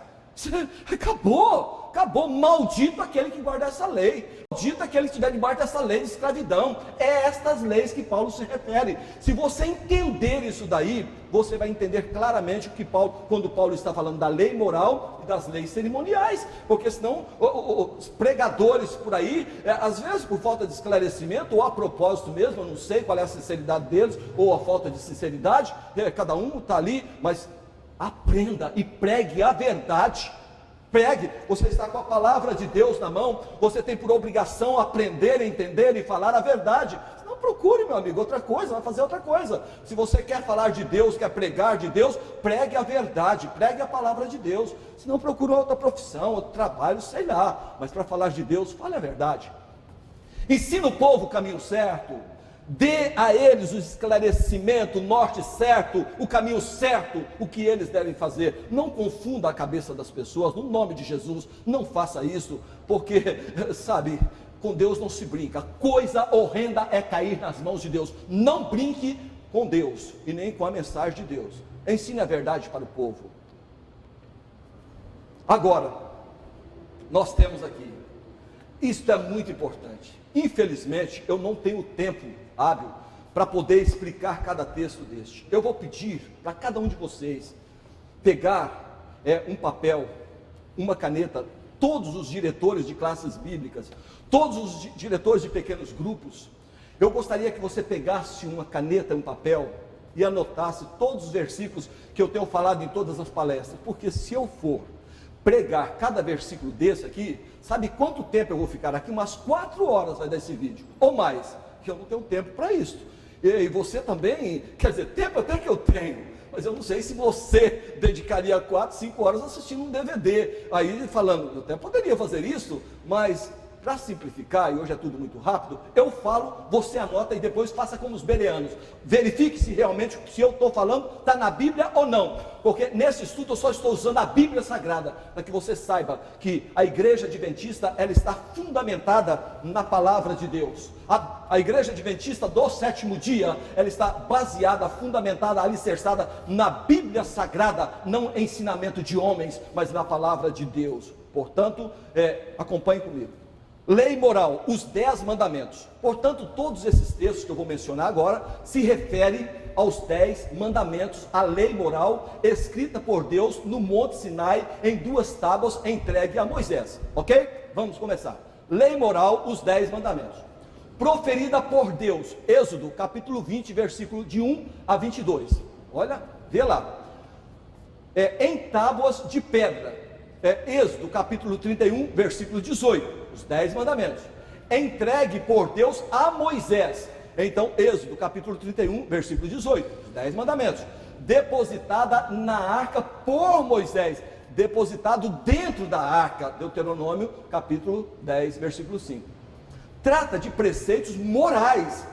acabou, maldito aquele que guarda essa lei, maldito aquele que estiver debaixo dessa lei de escravidão. É estas leis que Paulo se refere. Se você entender isso daí, você vai entender claramente o que quando Paulo está falando da lei moral e das leis cerimoniais, porque senão os pregadores por aí, às vezes por falta de esclarecimento, ou a propósito mesmo, eu não sei qual é a sinceridade deles, ou a falta de sinceridade, cada um está ali, mas aprenda e pregue a verdade. Pregue, você está com a palavra de Deus na mão, você tem por obrigação aprender, entender e falar a verdade. Não procure, meu amigo, outra coisa, vai fazer outra coisa. Se você quer falar de Deus, quer pregar de Deus, pregue a verdade, pregue a palavra de Deus. Se não, procure outra profissão, outro trabalho, sei lá, mas para falar de Deus, fale a verdade. Ensina o povo o caminho certo, dê a eles o esclarecimento, o norte certo, o caminho certo, o que eles devem fazer. Não confunda a cabeça das pessoas, no nome de Jesus, não faça isso, porque, sabe, com Deus não se brinca, coisa horrenda é cair nas mãos de Deus. Não brinque com Deus, e nem com a mensagem de Deus. Ensine a verdade para o povo. Agora, nós temos aqui, isto é muito importante, infelizmente eu não tenho tempo hábil para poder explicar cada texto deste. Eu vou pedir para cada um de vocês pegar um papel, uma caneta, todos os diretores de classes bíblicas, todos os diretores de pequenos grupos. Eu gostaria que você pegasse uma caneta, um papel e anotasse todos os versículos que eu tenho falado em todas as palestras, porque se eu for pregar cada versículo desse aqui, sabe quanto tempo eu vou ficar aqui? Umas 4 horas vai dar esse vídeo, ou mais, porque eu não tenho tempo para isso. E você também, quer dizer, tempo até que eu tenho, mas eu não sei se você dedicaria 4, 5 horas assistindo um DVD, aí falando, eu até poderia fazer isso, mas para simplificar, e hoje é tudo muito rápido, eu falo, você anota e depois faça como os bereanos, verifique se realmente o que eu estou falando está na Bíblia ou não, porque nesse estudo eu só estou usando a Bíblia Sagrada, para que você saiba que a igreja adventista, ela está fundamentada na palavra de Deus. A igreja adventista do sétimo dia, ela está baseada, fundamentada, alicerçada na Bíblia Sagrada, não em ensinamento de homens, mas na palavra de Deus. Portanto, acompanhe comigo. Lei moral, os 10 mandamentos. Portanto, todos esses textos que eu vou mencionar agora se referem aos 10 mandamentos, a lei moral escrita por Deus no Monte Sinai em 2 tábuas entregue a Moisés. Ok? Vamos começar. Lei moral, os 10 mandamentos. Proferida por Deus. Êxodo, capítulo 20, versículo de 1 a 22. Olha, vê lá. Em tábuas de pedra. Êxodo, capítulo 31, versículo 18. Os 10 mandamentos, entregue por Deus a Moisés. Então, Êxodo capítulo 31, versículo 18, os 10 mandamentos, depositada na arca por Moisés, depositado dentro da arca, Deuteronômio capítulo 10, versículo 5, trata de preceitos morais,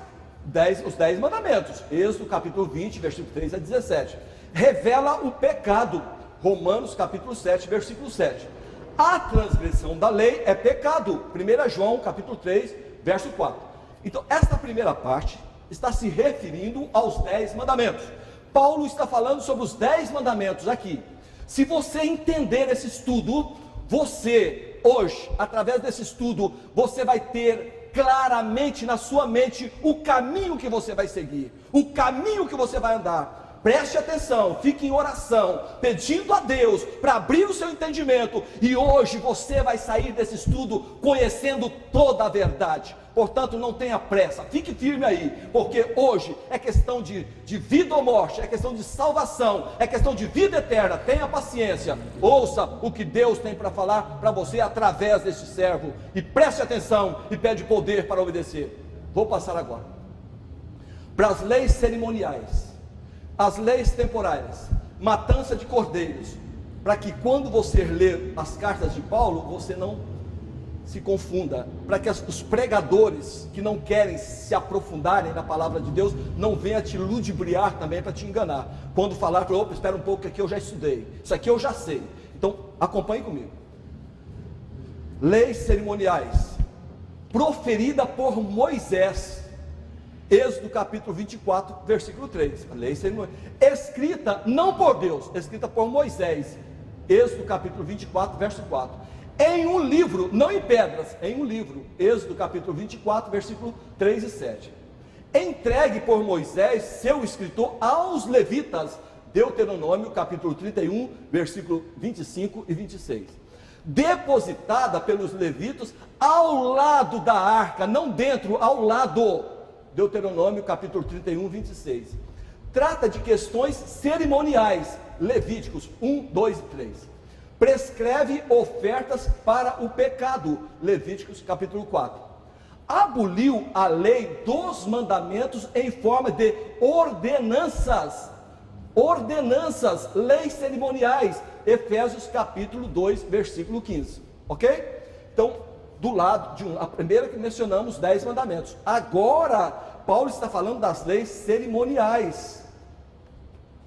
os 10 mandamentos, Êxodo capítulo 20, versículo 3 a 17, revela o pecado, Romanos capítulo 7, versículo 7, a transgressão da lei é pecado, 1 João capítulo 3, verso 4. Então, esta primeira parte está se referindo aos 10 mandamentos. Paulo está falando sobre os 10 mandamentos aqui. Se você entender esse estudo, você, hoje, através desse estudo, você vai ter claramente na sua mente o caminho que você vai seguir, o caminho que você vai andar. Preste atenção, fique em oração, pedindo a Deus para abrir o seu entendimento, e hoje você vai sair desse estudo conhecendo toda a verdade. Portanto, não tenha pressa, fique firme aí, porque hoje é questão de vida ou morte, é questão de salvação, é questão de vida eterna. Tenha paciência, ouça o que Deus tem para falar para você através deste servo, e preste atenção e pede poder para obedecer. Vou passar agora para as leis cerimoniais, as leis temporárias, matança de cordeiros, para que quando você ler as cartas de Paulo, você não se confunda, para que os pregadores que não querem se aprofundarem na palavra de Deus, não venham te ludibriar também para te enganar, quando falar, opa, espera um pouco que aqui eu já estudei, isso aqui eu já sei. Então acompanhe comigo. Leis cerimoniais, proferida por Moisés, Êxodo capítulo 24, versículo 3, a lei cerimonial, escrita não por Deus, escrita por Moisés, Êxodo capítulo 24, verso 4, em um livro, não em pedras, em um livro, Êxodo capítulo 24, versículo 3 e 7, entregue por Moisés, seu escritor, aos levitas, Deuteronômio capítulo 31, versículo 25 e 26, depositada pelos levitas ao lado da arca, não dentro, ao lado, Deuteronômio capítulo 31, 26, trata de questões cerimoniais, Levíticos 1, 2 e 3, prescreve ofertas para o pecado, Levíticos capítulo 4, aboliu a lei dos mandamentos em forma de ordenanças, leis cerimoniais, Efésios capítulo 2, versículo 15, ok? Então, do lado de a primeira que mencionamos, 10 mandamentos. Agora, Paulo está falando das leis cerimoniais.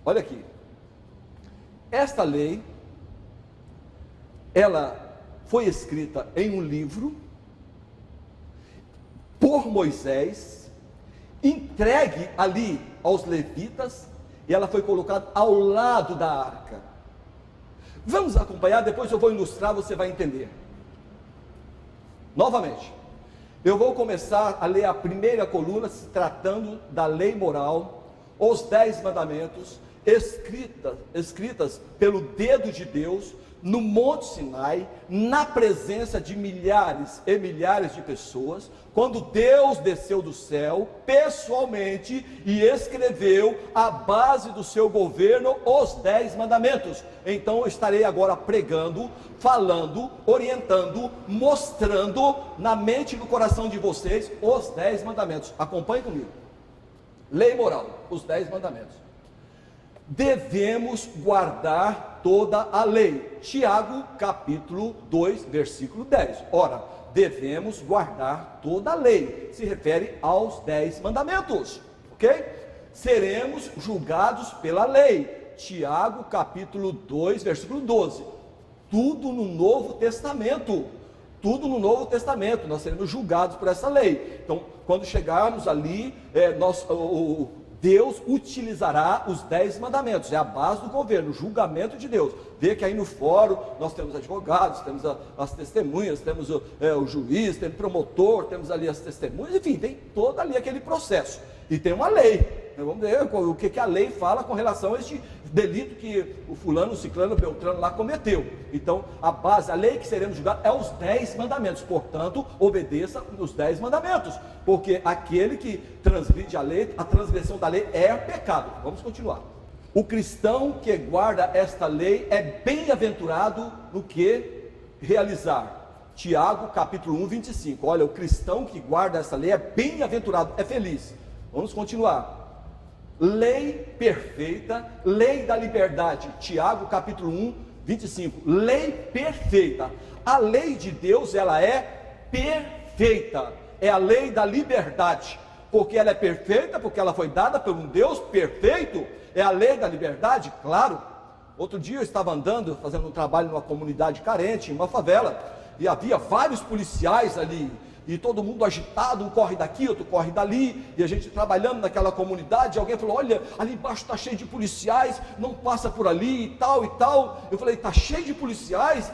Olha aqui. Esta lei, ela foi escrita em um livro, por Moisés, entregue ali aos levitas, e ela foi colocada ao lado da arca. Vamos acompanhar, depois eu vou ilustrar, você vai entender. Novamente, eu vou começar a ler a primeira coluna, se tratando da lei moral, os 10 mandamentos escritas pelo dedo de Deus no Monte Sinai, na presença de milhares e milhares de pessoas, quando Deus desceu do céu pessoalmente e escreveu a base do seu governo, os 10 mandamentos. Então eu estarei agora pregando, falando, orientando, mostrando na mente e no coração de vocês os 10 mandamentos. Acompanhe comigo. Lei moral, os 10 mandamentos. Devemos guardar toda a lei. Tiago, capítulo 2, versículo 10. Ora, devemos guardar toda a lei. Se refere aos 10 mandamentos, ok? Seremos julgados pela lei. Tiago, capítulo 2, versículo 12. Tudo no Novo Testamento. Tudo no Novo Testamento. Nós seremos julgados por essa lei. Então, quando chegarmos ali, Deus utilizará os 10 mandamentos, é a base do governo, o julgamento de Deus. Vê que aí no fórum nós temos advogados, temos as testemunhas, temos o juiz, temos o promotor, temos ali as testemunhas, enfim, tem todo ali aquele processo. E tem uma lei. Vamos ver o que a lei fala com relação a este delito que o fulano, o ciclano, o beltrano lá cometeu. Então, a base, a lei que seremos julgados é os 10 mandamentos. Portanto, obedeça os 10 mandamentos. Porque aquele que transgride a lei, a transgressão da lei é pecado. Vamos continuar. O cristão que guarda esta lei é bem-aventurado no que realizar. Tiago, capítulo 1, 25. Olha, o cristão que guarda esta lei é bem-aventurado, é feliz. Vamos continuar. Lei perfeita, lei da liberdade. Tiago capítulo 1, 25. Lei perfeita. A lei de Deus, ela é perfeita. É a lei da liberdade. Porque ela é perfeita, porque ela foi dada por um Deus perfeito. É a lei da liberdade, claro. Outro dia eu estava andando, fazendo um trabalho numa comunidade carente, em uma favela, e havia vários policiais ali, e todo mundo agitado, um corre daqui, outro corre dali, e a gente trabalhando naquela comunidade, alguém falou, olha, ali embaixo está cheio de policiais, não passa por ali, e tal, e tal. Eu falei, está cheio de policiais?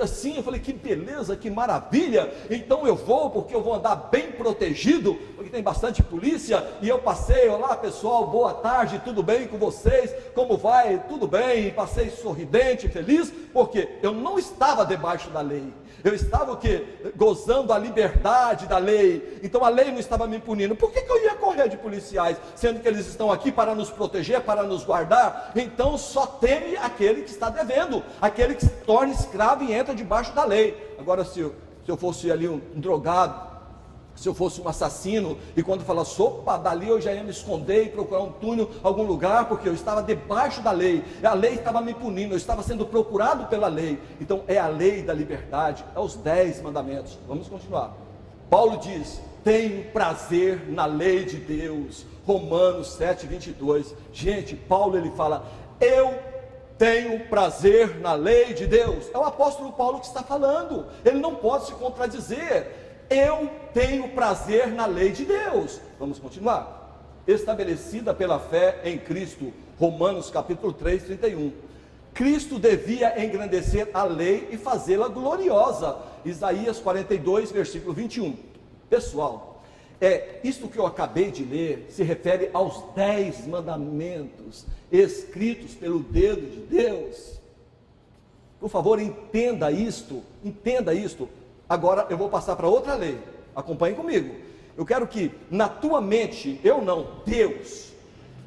Sim, eu falei, que beleza, que maravilha, então eu vou, porque eu vou andar bem protegido, porque tem bastante polícia. E eu passei, olá pessoal, boa tarde, tudo bem com vocês? Como vai? Tudo bem? Passei sorridente, feliz, porque eu não estava debaixo da lei. Eu estava o quê? Gozando a liberdade da lei. Então a lei não estava me punindo. Por que eu ia correr de policiais, sendo que eles estão aqui para nos proteger, para nos guardar? Então só teme aquele que está devendo, aquele que se torna escravo e entra debaixo da lei. Agora se eu fosse ali um drogado, se eu fosse um assassino, e quando fala sopa, dali eu já ia me esconder e procurar um túnel, algum lugar, porque eu estava debaixo da lei, a lei estava me punindo, eu estava sendo procurado pela lei. Então é a lei da liberdade, é os 10 mandamentos. Vamos continuar. Paulo diz, tenho prazer na lei de Deus, Romanos 7, 22, gente, Paulo ele fala, eu tenho prazer na lei de Deus, é o apóstolo Paulo que está falando, ele não pode se contradizer. Eu tenho prazer na lei de Deus. Vamos continuar. Estabelecida pela fé em Cristo, Romanos capítulo 3, 31. Cristo devia engrandecer a lei e fazê-la gloriosa. Isaías 42, versículo 21. Pessoal, isto que eu acabei de ler se refere aos 10 mandamentos escritos pelo dedo de Deus. Por favor, entenda isto, entenda isto. Agora eu vou passar para outra lei, acompanhe comigo. Eu quero que na tua mente, eu não, Deus,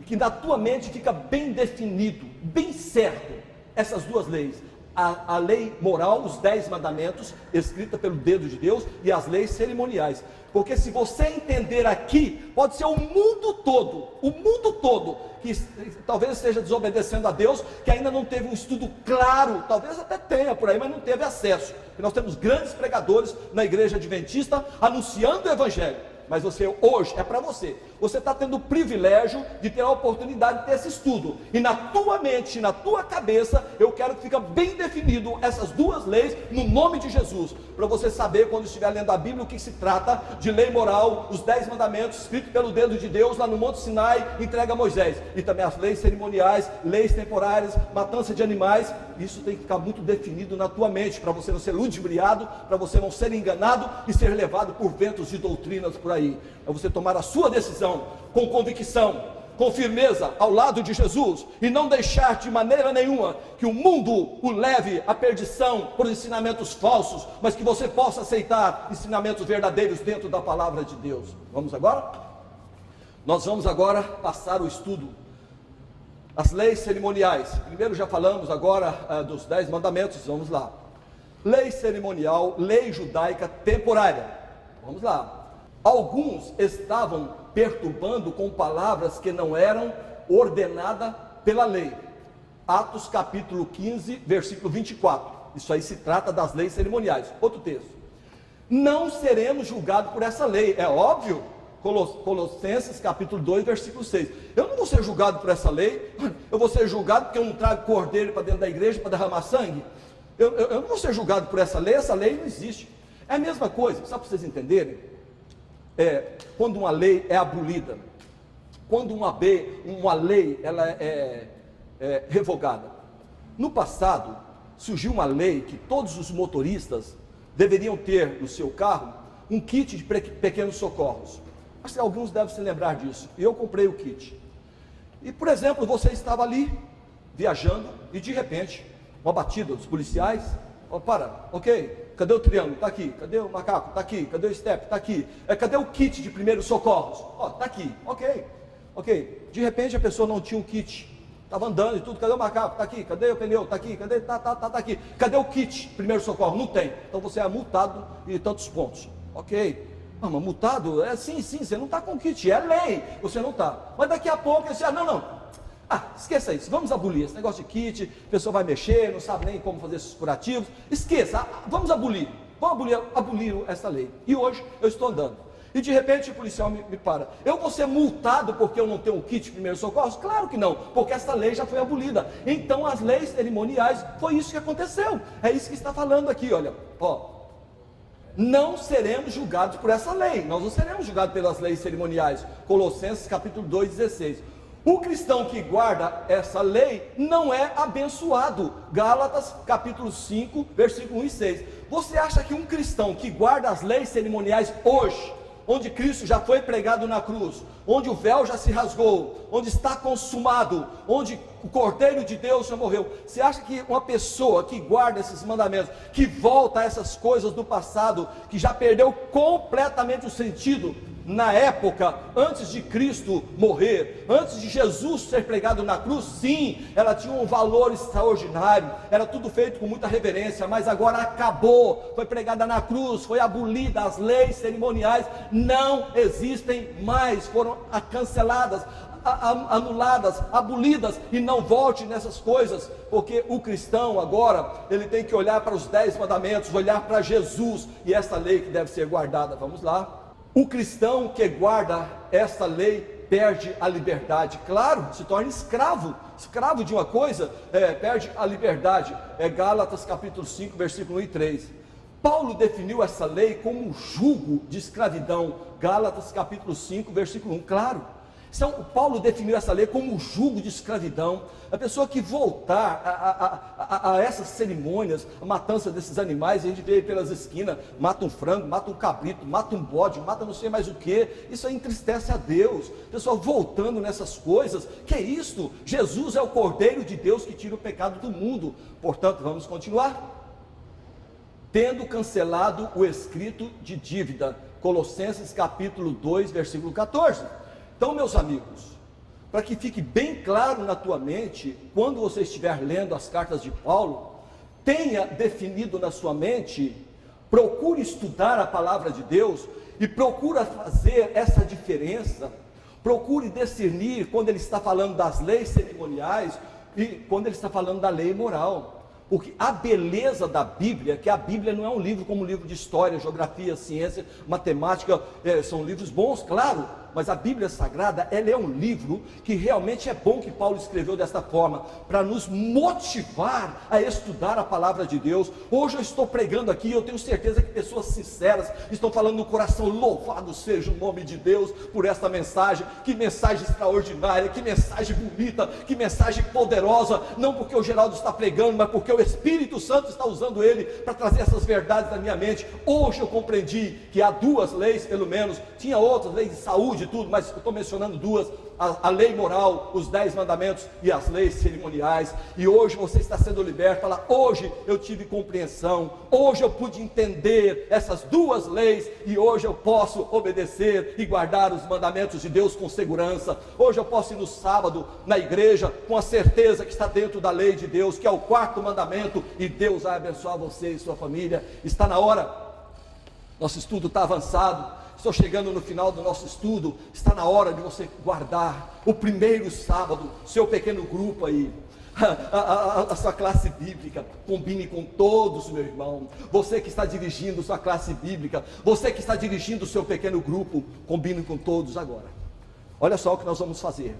que na tua mente fica bem definido, bem certo, essas duas leis. A lei moral, os 10 mandamentos, escrita pelo dedo de Deus, e as leis cerimoniais. Porque se você entender aqui, pode ser o mundo todo, que talvez esteja desobedecendo a Deus, que ainda não teve um estudo claro, talvez até tenha por aí, mas não teve acesso. Porque nós temos grandes pregadores na igreja adventista, anunciando o evangelho. Mas você hoje, é para você está tendo o privilégio de ter a oportunidade de ter esse estudo, e na tua mente, na tua cabeça, eu quero que fique bem definido essas duas leis, no nome de Jesus, para você saber quando estiver lendo a Bíblia, o que se trata de lei moral, os 10 mandamentos, escritos pelo dedo de Deus, lá no Monte Sinai, entrega a Moisés, e também as leis cerimoniais, leis temporárias, matança de animais. Isso tem que ficar muito definido na tua mente, para você não ser ludibriado, para você não ser enganado, e ser levado por ventos de doutrinas por aí, para você tomar a sua decisão, com convicção, com firmeza ao lado de Jesus e não deixar de maneira nenhuma que o mundo o leve à perdição por ensinamentos falsos, mas que você possa aceitar ensinamentos verdadeiros dentro da palavra de Deus. Vamos agora? Nós vamos agora passar o estudo, as leis cerimoniais. Primeiro já falamos agora dos 10 mandamentos, vamos lá. Lei cerimonial, lei judaica temporária. Vamos lá. Alguns estavam perturbando com palavras que não eram ordenadas pela lei. Atos capítulo 15, versículo 24. Isso aí se trata das leis cerimoniais. Outro texto. Não seremos julgados por essa lei. É óbvio. Colossenses capítulo 2, versículo 6. Eu não vou ser julgado por essa lei. Eu vou ser julgado porque eu não trago cordeiro para dentro da igreja para derramar sangue. Eu não vou ser julgado por essa lei não existe. É a mesma coisa, só para vocês entenderem. Quando uma lei é abolida, quando uma lei ela é revogada. No passado, surgiu uma lei que todos os motoristas deveriam ter no seu carro um kit de pequenos socorros. Acho que alguns devem se lembrar disso. E eu comprei o kit. E, por exemplo, você estava ali, viajando, e de repente, uma batida dos policiais, ok, cadê o triângulo? Está aqui. Cadê o macaco? Está aqui. Cadê o step? Está aqui. Cadê o kit de primeiros socorros? Está aqui. Ok. De repente a pessoa não tinha o kit. Estava andando e tudo. Cadê o macaco? Está aqui. Cadê o pneu? Está aqui. Cadê? Tá aqui. Cadê o kit? Primeiro socorro? Não tem. Então você é multado e tantos pontos. Ok. Mas multado? Sim, você não está com o kit. É lei. Você não está. Mas daqui a pouco você não. Esqueça isso, vamos abolir esse negócio de kit, a pessoa vai mexer, não sabe nem como fazer esses curativos, esqueça, vamos abolir essa lei. E hoje eu estou andando, e de repente o policial me para, eu vou ser multado porque eu não tenho um kit de primeiros socorros? Claro que não, porque essa lei já foi abolida. Então as leis cerimoniais, foi isso que aconteceu, é isso que está falando aqui, olha, não seremos julgados por essa lei, nós não seremos julgados pelas leis cerimoniais. Colossenses capítulo 2, 16. O cristão que guarda essa lei não é abençoado. Gálatas capítulo 5, versículo 1 e 6. Você acha que um cristão que guarda as leis cerimoniais hoje, onde Cristo já foi pregado na cruz, onde o véu já se rasgou, onde está consumado, onde o Cordeiro de Deus já morreu, você acha que uma pessoa que guarda esses mandamentos, que volta a essas coisas do passado, que já perdeu completamente o sentido, na época, antes de Cristo morrer, antes de Jesus ser pregado na cruz, sim, ela tinha um valor extraordinário, era tudo feito com muita reverência, mas agora acabou, foi pregada na cruz, foi abolida, as leis cerimoniais não existem mais, foram canceladas, anuladas, abolidas, e não volte nessas coisas, porque o cristão agora, ele tem que olhar para os 10 mandamentos, olhar para Jesus, e essa lei que deve ser guardada. Vamos lá. O cristão que guarda essa lei perde a liberdade, claro, se torna escravo de uma coisa, perde a liberdade. Gálatas capítulo 5, versículo 1 e 3. Paulo definiu essa lei como um jugo de escravidão. Gálatas capítulo 5, versículo 1, claro. Então, Paulo definiu essa lei como um jugo de escravidão. A pessoa que voltar a essas cerimônias, a matança desses animais, a gente vê pelas esquinas, mata um frango, mata um cabrito, mata um bode, mata não sei mais o que, isso aí entristece a Deus. A pessoa voltando nessas coisas, que é isso? Jesus é o Cordeiro de Deus que tira o pecado do mundo. Portanto, vamos continuar. Tendo cancelado o escrito de dívida, Colossenses capítulo 2, versículo 14. Então, meus amigos, para que fique bem claro na tua mente, quando você estiver lendo as cartas de Paulo, tenha definido na sua mente, procure estudar a palavra de Deus e procure fazer essa diferença, procure discernir quando ele está falando das leis cerimoniais e quando ele está falando da lei moral. Porque a beleza da Bíblia, que a Bíblia não é um livro como um livro de história, geografia, ciência, matemática, são livros bons, claro, mas a Bíblia Sagrada, ela é um livro que realmente é bom que Paulo escreveu desta forma, para nos motivar a estudar a palavra de Deus. Hoje eu estou pregando aqui, eu tenho certeza que pessoas sinceras estão falando no coração, louvado seja o nome de Deus por esta mensagem, que mensagem extraordinária, que mensagem bonita, que mensagem poderosa, não porque o Geraldo está pregando, mas porque o Espírito Santo está usando ele para trazer essas verdades na minha mente. Hoje eu compreendi que há duas leis, pelo menos, tinha outras leis de saúde e tudo, mas eu estou mencionando duas. a lei moral, os 10 mandamentos e as leis cerimoniais, e hoje você está sendo liberto. Fala, hoje eu tive compreensão, hoje eu pude entender essas 2 leis, e hoje eu posso obedecer e guardar os mandamentos de Deus com segurança. Hoje eu posso ir no sábado na igreja com a certeza que está dentro da lei de Deus, que é o 4º mandamento, e Deus vai abençoar você e sua família. Está na hora, nosso estudo está avançado, estou chegando no final do nosso estudo, está na hora de você guardar o primeiro sábado, seu pequeno grupo aí, a sua classe bíblica. Combine com todos, meu irmão. Você que está dirigindo sua classe bíblica, você que está dirigindo o seu pequeno grupo, combine com todos agora. Olha só o que nós vamos fazer.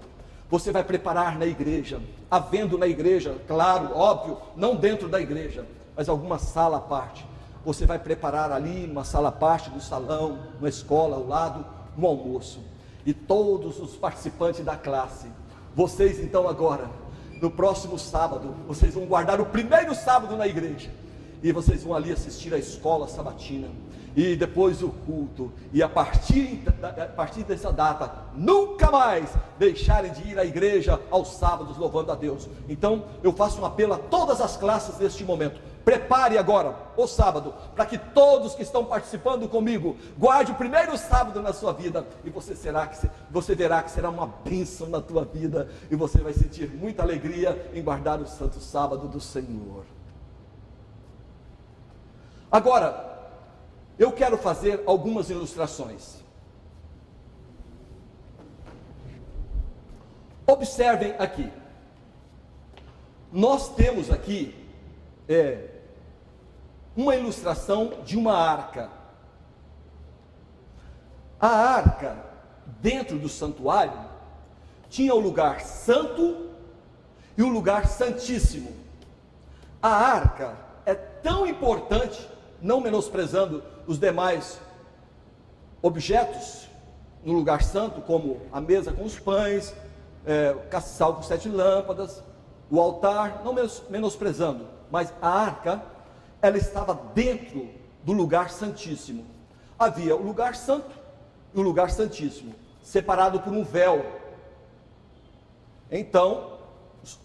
Você vai preparar na igreja, havendo na igreja, claro, óbvio, não dentro da igreja, mas alguma sala à parte. Você vai preparar ali uma sala à parte do salão, uma escola ao lado, um almoço. E todos os participantes da classe, vocês então agora, no próximo sábado, vocês vão guardar o primeiro sábado na igreja. E vocês vão ali assistir a escola sabatina. E depois o culto. E a partir dessa data, nunca mais deixarem de ir à igreja aos sábados louvando a Deus. Então eu faço um apelo a todas as classes neste momento. Prepare agora o sábado, para que todos que estão participando comigo, guarde o primeiro sábado na sua vida, e você verá que será uma bênção na tua vida, e você vai sentir muita alegria em guardar o santo sábado do Senhor. Agora, eu quero fazer algumas ilustrações. Observem aqui, nós temos aqui uma ilustração de uma arca. A arca, dentro do santuário, tinha o lugar santo e o lugar santíssimo. A arca é tão importante, não menosprezando os demais objetos no lugar santo, como a mesa com os pães, o castiçal com 7 lâmpadas, o altar, não menosprezando, mas a arca, ela estava dentro do lugar santíssimo. Havia o lugar santo e o lugar santíssimo, separado por um véu. Então,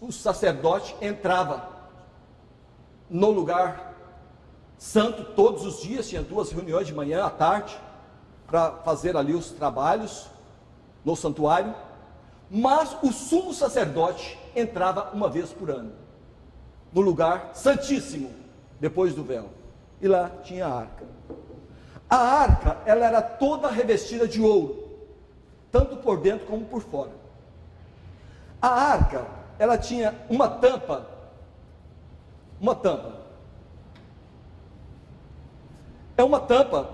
o sacerdote entrava no lugar santo todos os dias, tinha 2 reuniões de manhã à tarde, para fazer ali os trabalhos no santuário, mas o sumo sacerdote entrava uma vez por ano, no lugar santíssimo, depois do véu, e lá tinha a arca. A arca, ela era toda revestida de ouro, tanto por dentro como por fora. A arca, ela tinha uma tampa, é uma tampa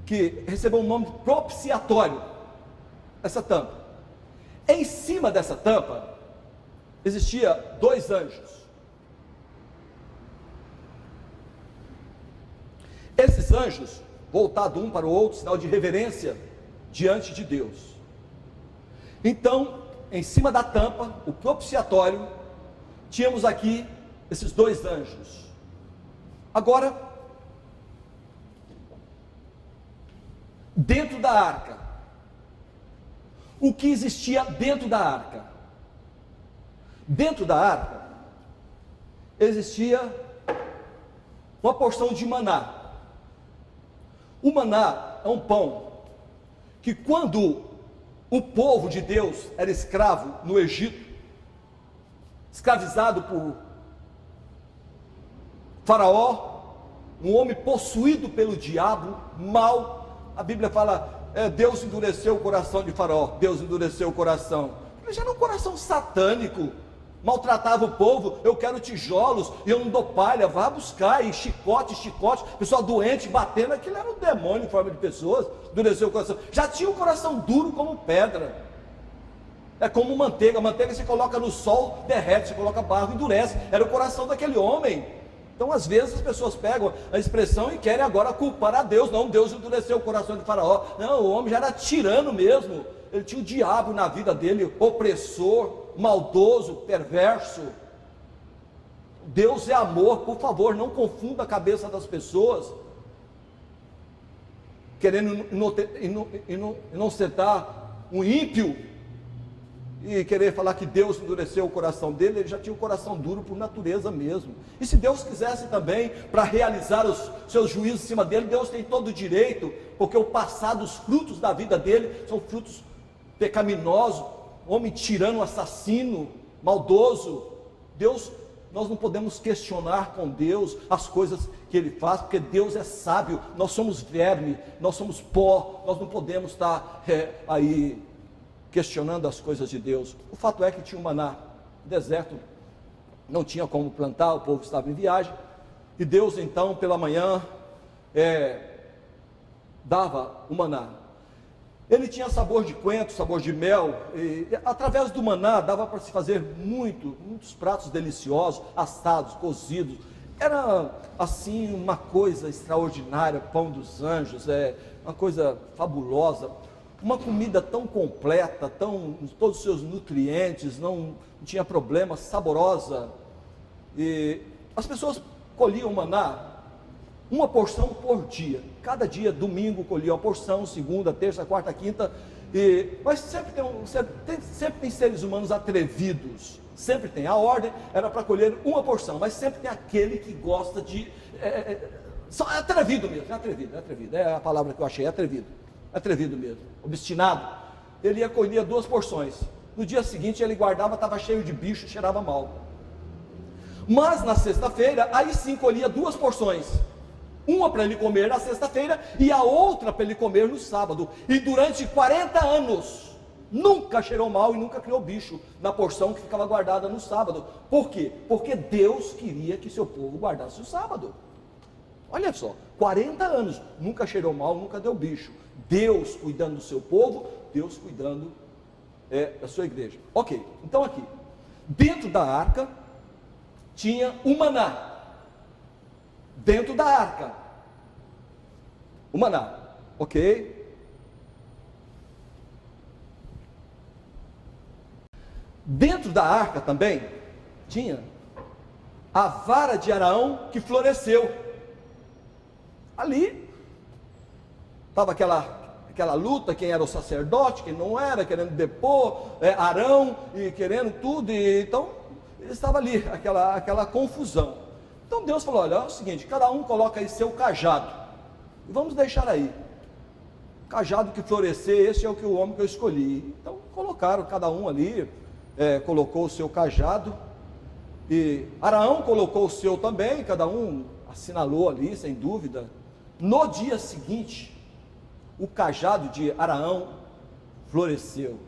que recebeu um nome propiciatório, essa tampa. Em cima dessa tampa, existia 2 anjos. Esses anjos, voltados um para o outro, sinal de reverência diante de Deus. Então, em cima da tampa, o propiciatório, tínhamos aqui esses 2 anjos. Agora, dentro da arca, o que existia dentro da arca? Dentro da arca, existia uma porção de maná. O maná é um pão que, quando o povo de Deus era escravo no Egito, escravizado por Faraó, um homem possuído pelo diabo, mau, a Bíblia fala, Deus endureceu o coração de Faraó, Deus endureceu o coração. Ele já era um coração satânico, maltratava o povo, eu quero tijolos, e eu não dou palha, vá buscar, e chicote, pessoal doente, batendo, aquilo era um demônio em forma de pessoas, endureceu o coração, já tinha o coração duro como pedra, é como manteiga você coloca no sol, derrete, você coloca barro, endurece, era o coração daquele homem. Então às vezes as pessoas pegam a expressão e querem agora culpar a Deus, não, Deus endureceu o coração de Faraó, não, o homem já era tirano mesmo, ele tinha o diabo na vida dele, opressor, maldoso, perverso. Deus é amor, por favor, não confunda a cabeça das pessoas, querendo inocentar um ímpio e querer falar que Deus endureceu o coração dele. Ele já tinha o coração duro por natureza mesmo. E se Deus quisesse também, para realizar os seus juízos em cima dele, Deus tem todo o direito, porque o passado, os frutos da vida dele, são frutos pecaminosos, homem tirano, assassino, maldoso. Deus, nós não podemos questionar com Deus as coisas que Ele faz, porque Deus é sábio. Nós somos verme, nós somos pó, nós não podemos estar aí questionando as coisas de Deus. O fato é que tinha um maná, deserto, não tinha como plantar, o povo estava em viagem, e Deus então pela manhã dava o maná. Ele tinha sabor de coentro, sabor de mel, e através do maná dava para se fazer muitos pratos deliciosos, assados, cozidos. Era assim uma coisa extraordinária, pão dos anjos, uma coisa fabulosa, uma comida tão completa, todos os seus nutrientes, não tinha problema, saborosa. E as pessoas colhiam maná, uma porção por dia. Cada dia, domingo colhia uma porção, segunda, terça, quarta, quinta. Mas sempre tem seres humanos atrevidos. Sempre tem. A ordem era para colher uma porção, mas sempre tem aquele que gosta de... é atrevido mesmo, é atrevido. É a palavra que eu achei, é atrevido mesmo, obstinado. Ele ia colher 2 porções. No dia seguinte ele guardava, estava cheio de bicho, cheirava mal. Mas na sexta-feira, aí sim colhia 2 porções. Uma para ele comer na sexta-feira e a outra para ele comer no sábado. E durante 40 anos, nunca cheirou mal e nunca criou bicho na porção que ficava guardada no sábado. Por quê? Porque Deus queria que seu povo guardasse o sábado. Olha só, 40 anos, nunca cheirou mal, nunca deu bicho. Deus cuidando do seu povo, Deus cuidando da sua igreja. Ok, então aqui, dentro da arca, tinha o maná. Dentro da arca, o maná, ok? Dentro da arca também tinha a vara de Araão que floresceu. Ali estava aquela luta, quem era o sacerdote, quem não era, querendo depor Arão e querendo tudo, e então estava ali aquela confusão. Então Deus falou: olha, é o seguinte, cada um coloca aí seu cajado, e vamos deixar aí, cajado que florescer, esse é o homem que eu escolhi. Então colocaram cada um ali, colocou o seu cajado, e Araão colocou o seu também, cada um assinalou ali, sem dúvida. No dia seguinte, o cajado de Araão floresceu,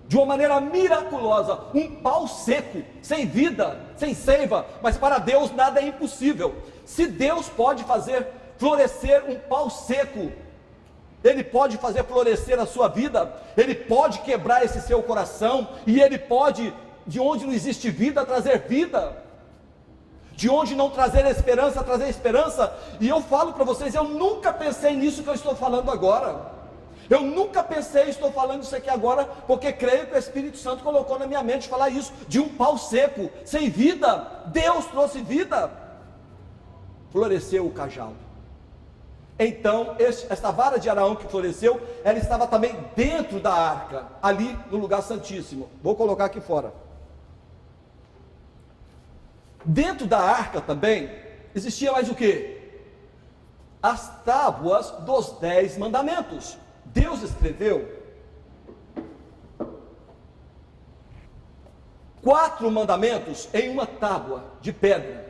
de uma maneira miraculosa, um pau seco, sem vida, sem seiva, mas para Deus nada é impossível. Se Deus pode fazer florescer um pau seco, Ele pode fazer florescer a sua vida, Ele pode quebrar esse seu coração, e Ele pode, de onde não existe vida, trazer vida, de onde não trazer esperança, trazer esperança. E eu falo para vocês, eu nunca pensei nisso que eu estou falando agora. Eu nunca pensei, estou falando isso aqui agora, porque creio que o Espírito Santo colocou na minha mente falar isso, de um pau seco, sem vida. Deus trouxe vida, floresceu o cajado. Então, esta vara de Araão que floresceu, ela estava também dentro da arca, ali no lugar santíssimo. Vou colocar aqui fora. Dentro da arca também, existia mais o que? As tábuas dos 10 mandamentos. Deus escreveu 4 mandamentos em uma tábua de pedra.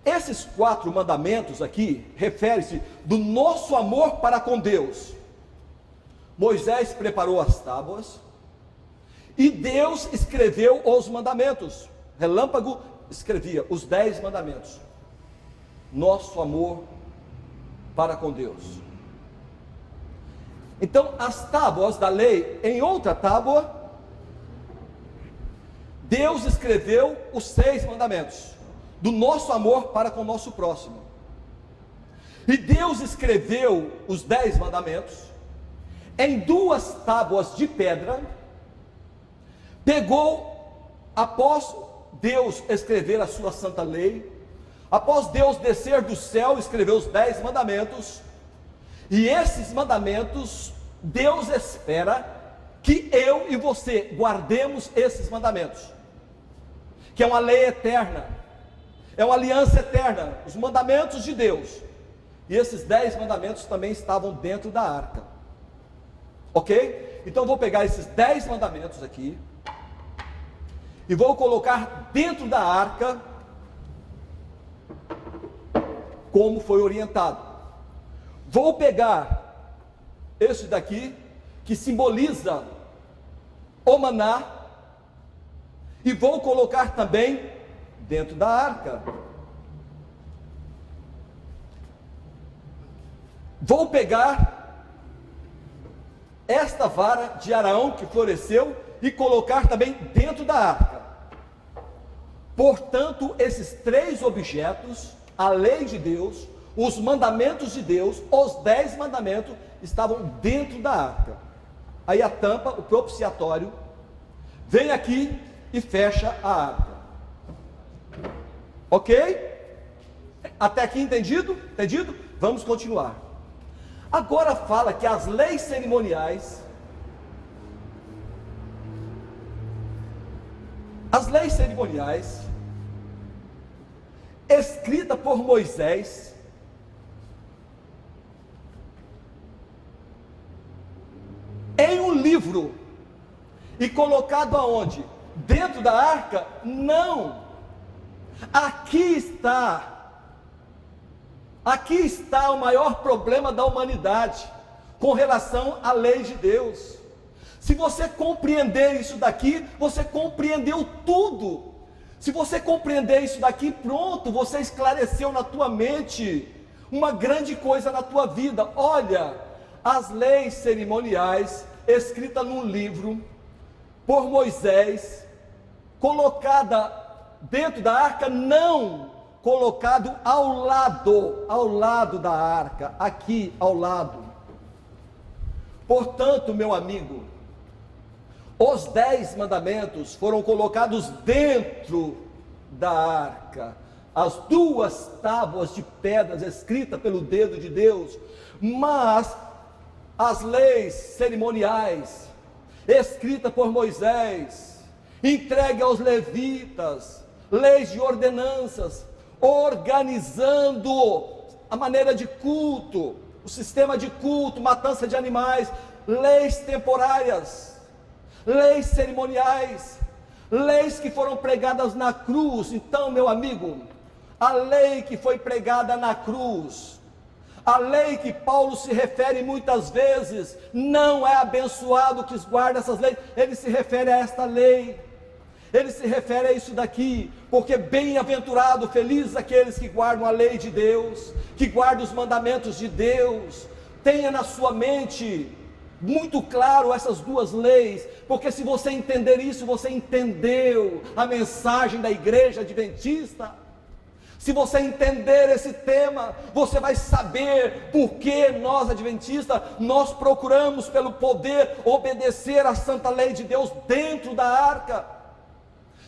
Esses 4 mandamentos aqui referem-se do nosso amor para com Deus. Moisés preparou as tábuas e Deus escreveu os mandamentos. Relâmpago escrevia os 10 mandamentos. Nosso amor para com Deus. Então, as tábuas da lei, em outra tábua, Deus escreveu os 6 mandamentos, do nosso amor para com o nosso próximo. E Deus escreveu os 10 mandamentos, em 2 tábuas de pedra, pegou, após Deus escrever a sua santa lei, após Deus descer do céu, escreveu os 10 mandamentos, e esses mandamentos Deus espera que eu e você guardemos esses mandamentos, que é uma lei eterna, é uma aliança eterna, os mandamentos de Deus. E esses 10 mandamentos também estavam dentro da arca, ok? Então eu vou pegar esses 10 mandamentos aqui e vou colocar dentro da arca, como foi orientado. Vou pegar esse daqui, que simboliza o maná, e vou colocar também dentro da arca. Vou pegar esta vara de Araão que floresceu e colocar também dentro da arca. Portanto, esses 3 objetos, a lei de Deus, os mandamentos de Deus, os 10 mandamentos, estavam dentro da arca. Aí a tampa, o propiciatório, vem aqui e fecha a arca. Ok? Até aqui entendido? Entendido? Vamos continuar. Agora fala que as leis cerimoniais, escrita por Moisés, em um livro, e colocado aonde? Dentro da arca? Não. Aqui está o maior problema da humanidade com relação à lei de Deus. Se você compreender isso daqui, você compreendeu tudo. Se você compreender isso daqui, pronto, você esclareceu na tua mente uma grande coisa na tua vida. Olha, as leis cerimoniais escritas num livro por Moisés, colocada dentro da arca, não colocado ao lado da arca, aqui ao lado. Portanto, meu amigo, os 10 mandamentos foram colocados dentro da arca, as 2 tábuas de pedras escritas pelo dedo de Deus, mas as leis cerimoniais escritas por Moisés, entregue aos levitas, leis de ordenanças, organizando a maneira de culto, o sistema de culto, matança de animais, leis temporárias, leis cerimoniais, leis que foram pregadas na cruz. Então, meu amigo, a lei que foi pregada na cruz, a lei que Paulo se refere muitas vezes, não é abençoado que guarda essas leis, ele se refere a esta lei, ele se refere a isso daqui, porque bem-aventurado, felizes aqueles que guardam a lei de Deus, que guardam os mandamentos de Deus. Tenha na sua mente muito claro essas 2 leis, porque se você entender isso, você entendeu a mensagem da igreja adventista. Se você entender esse tema, você vai saber por que nós adventistas, nós procuramos pelo poder obedecer à santa lei de Deus dentro da arca.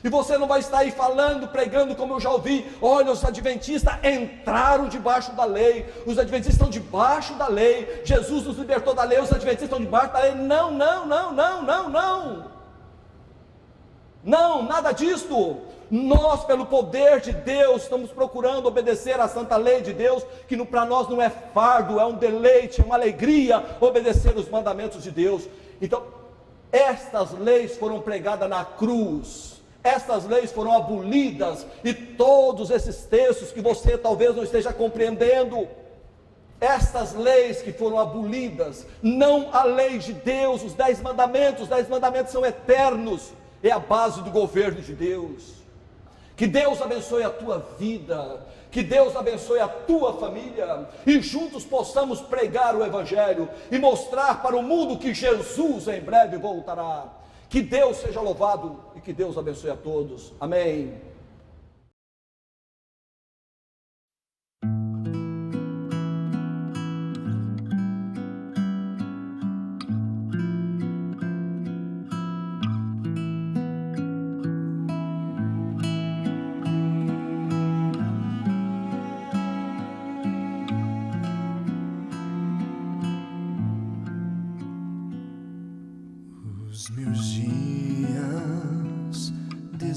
E você não vai estar aí falando, pregando, como eu já ouvi, olha, os adventistas entraram debaixo da lei, os adventistas estão debaixo da lei, Jesus nos libertou da lei, os adventistas estão debaixo da lei. Não, nada disso. Nós, pelo poder de Deus, estamos procurando obedecer à santa lei de Deus, que para nós não é fardo, é um deleite, é uma alegria obedecer os mandamentos de Deus. Então, estas leis foram pregadas na cruz, estas leis foram abolidas, e todos esses textos que você talvez não esteja compreendendo, estas leis que foram abolidas, não a lei de Deus, os 10 mandamentos são eternos, é a base do governo de Deus. Que Deus abençoe a tua vida, que Deus abençoe a tua família, e juntos possamos pregar o Evangelho, e mostrar para o mundo que Jesus em breve voltará. Que Deus seja louvado, e que Deus abençoe a todos, amém.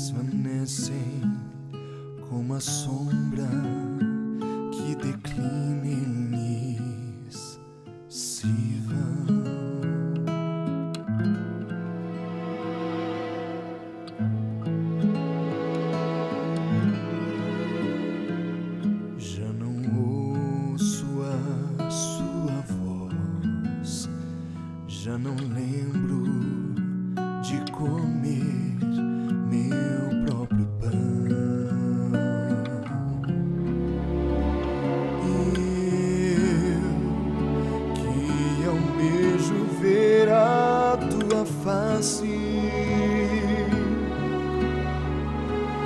desvanecem como a sombra que declina e lhes sirva. Já não ouço a sua voz, já não lembro de comer meu próprio pão. Eu que almejo ver a tua face,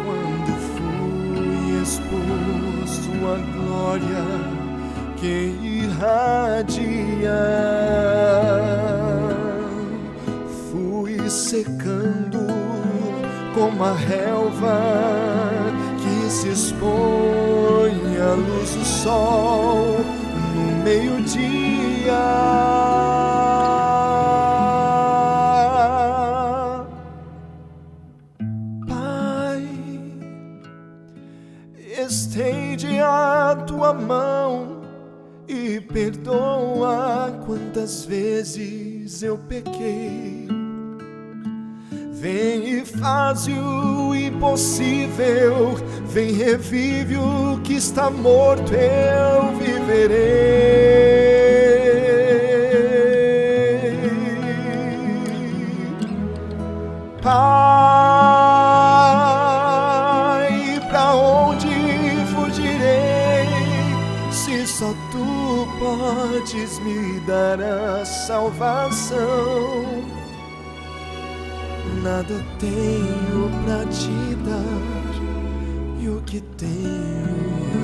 quando fui exposto à glória que irradia, fui secando como a relva que se expõe à luz do sol no meio-dia. Pai, estende a tua mão e perdoa quantas vezes eu pequei. Vem e faz o impossível, vem revive o que está morto, eu viverei. Pai, pra onde fugirei, se só tu podes me dar a salvação? Nada tenho pra te dar, e o que tenho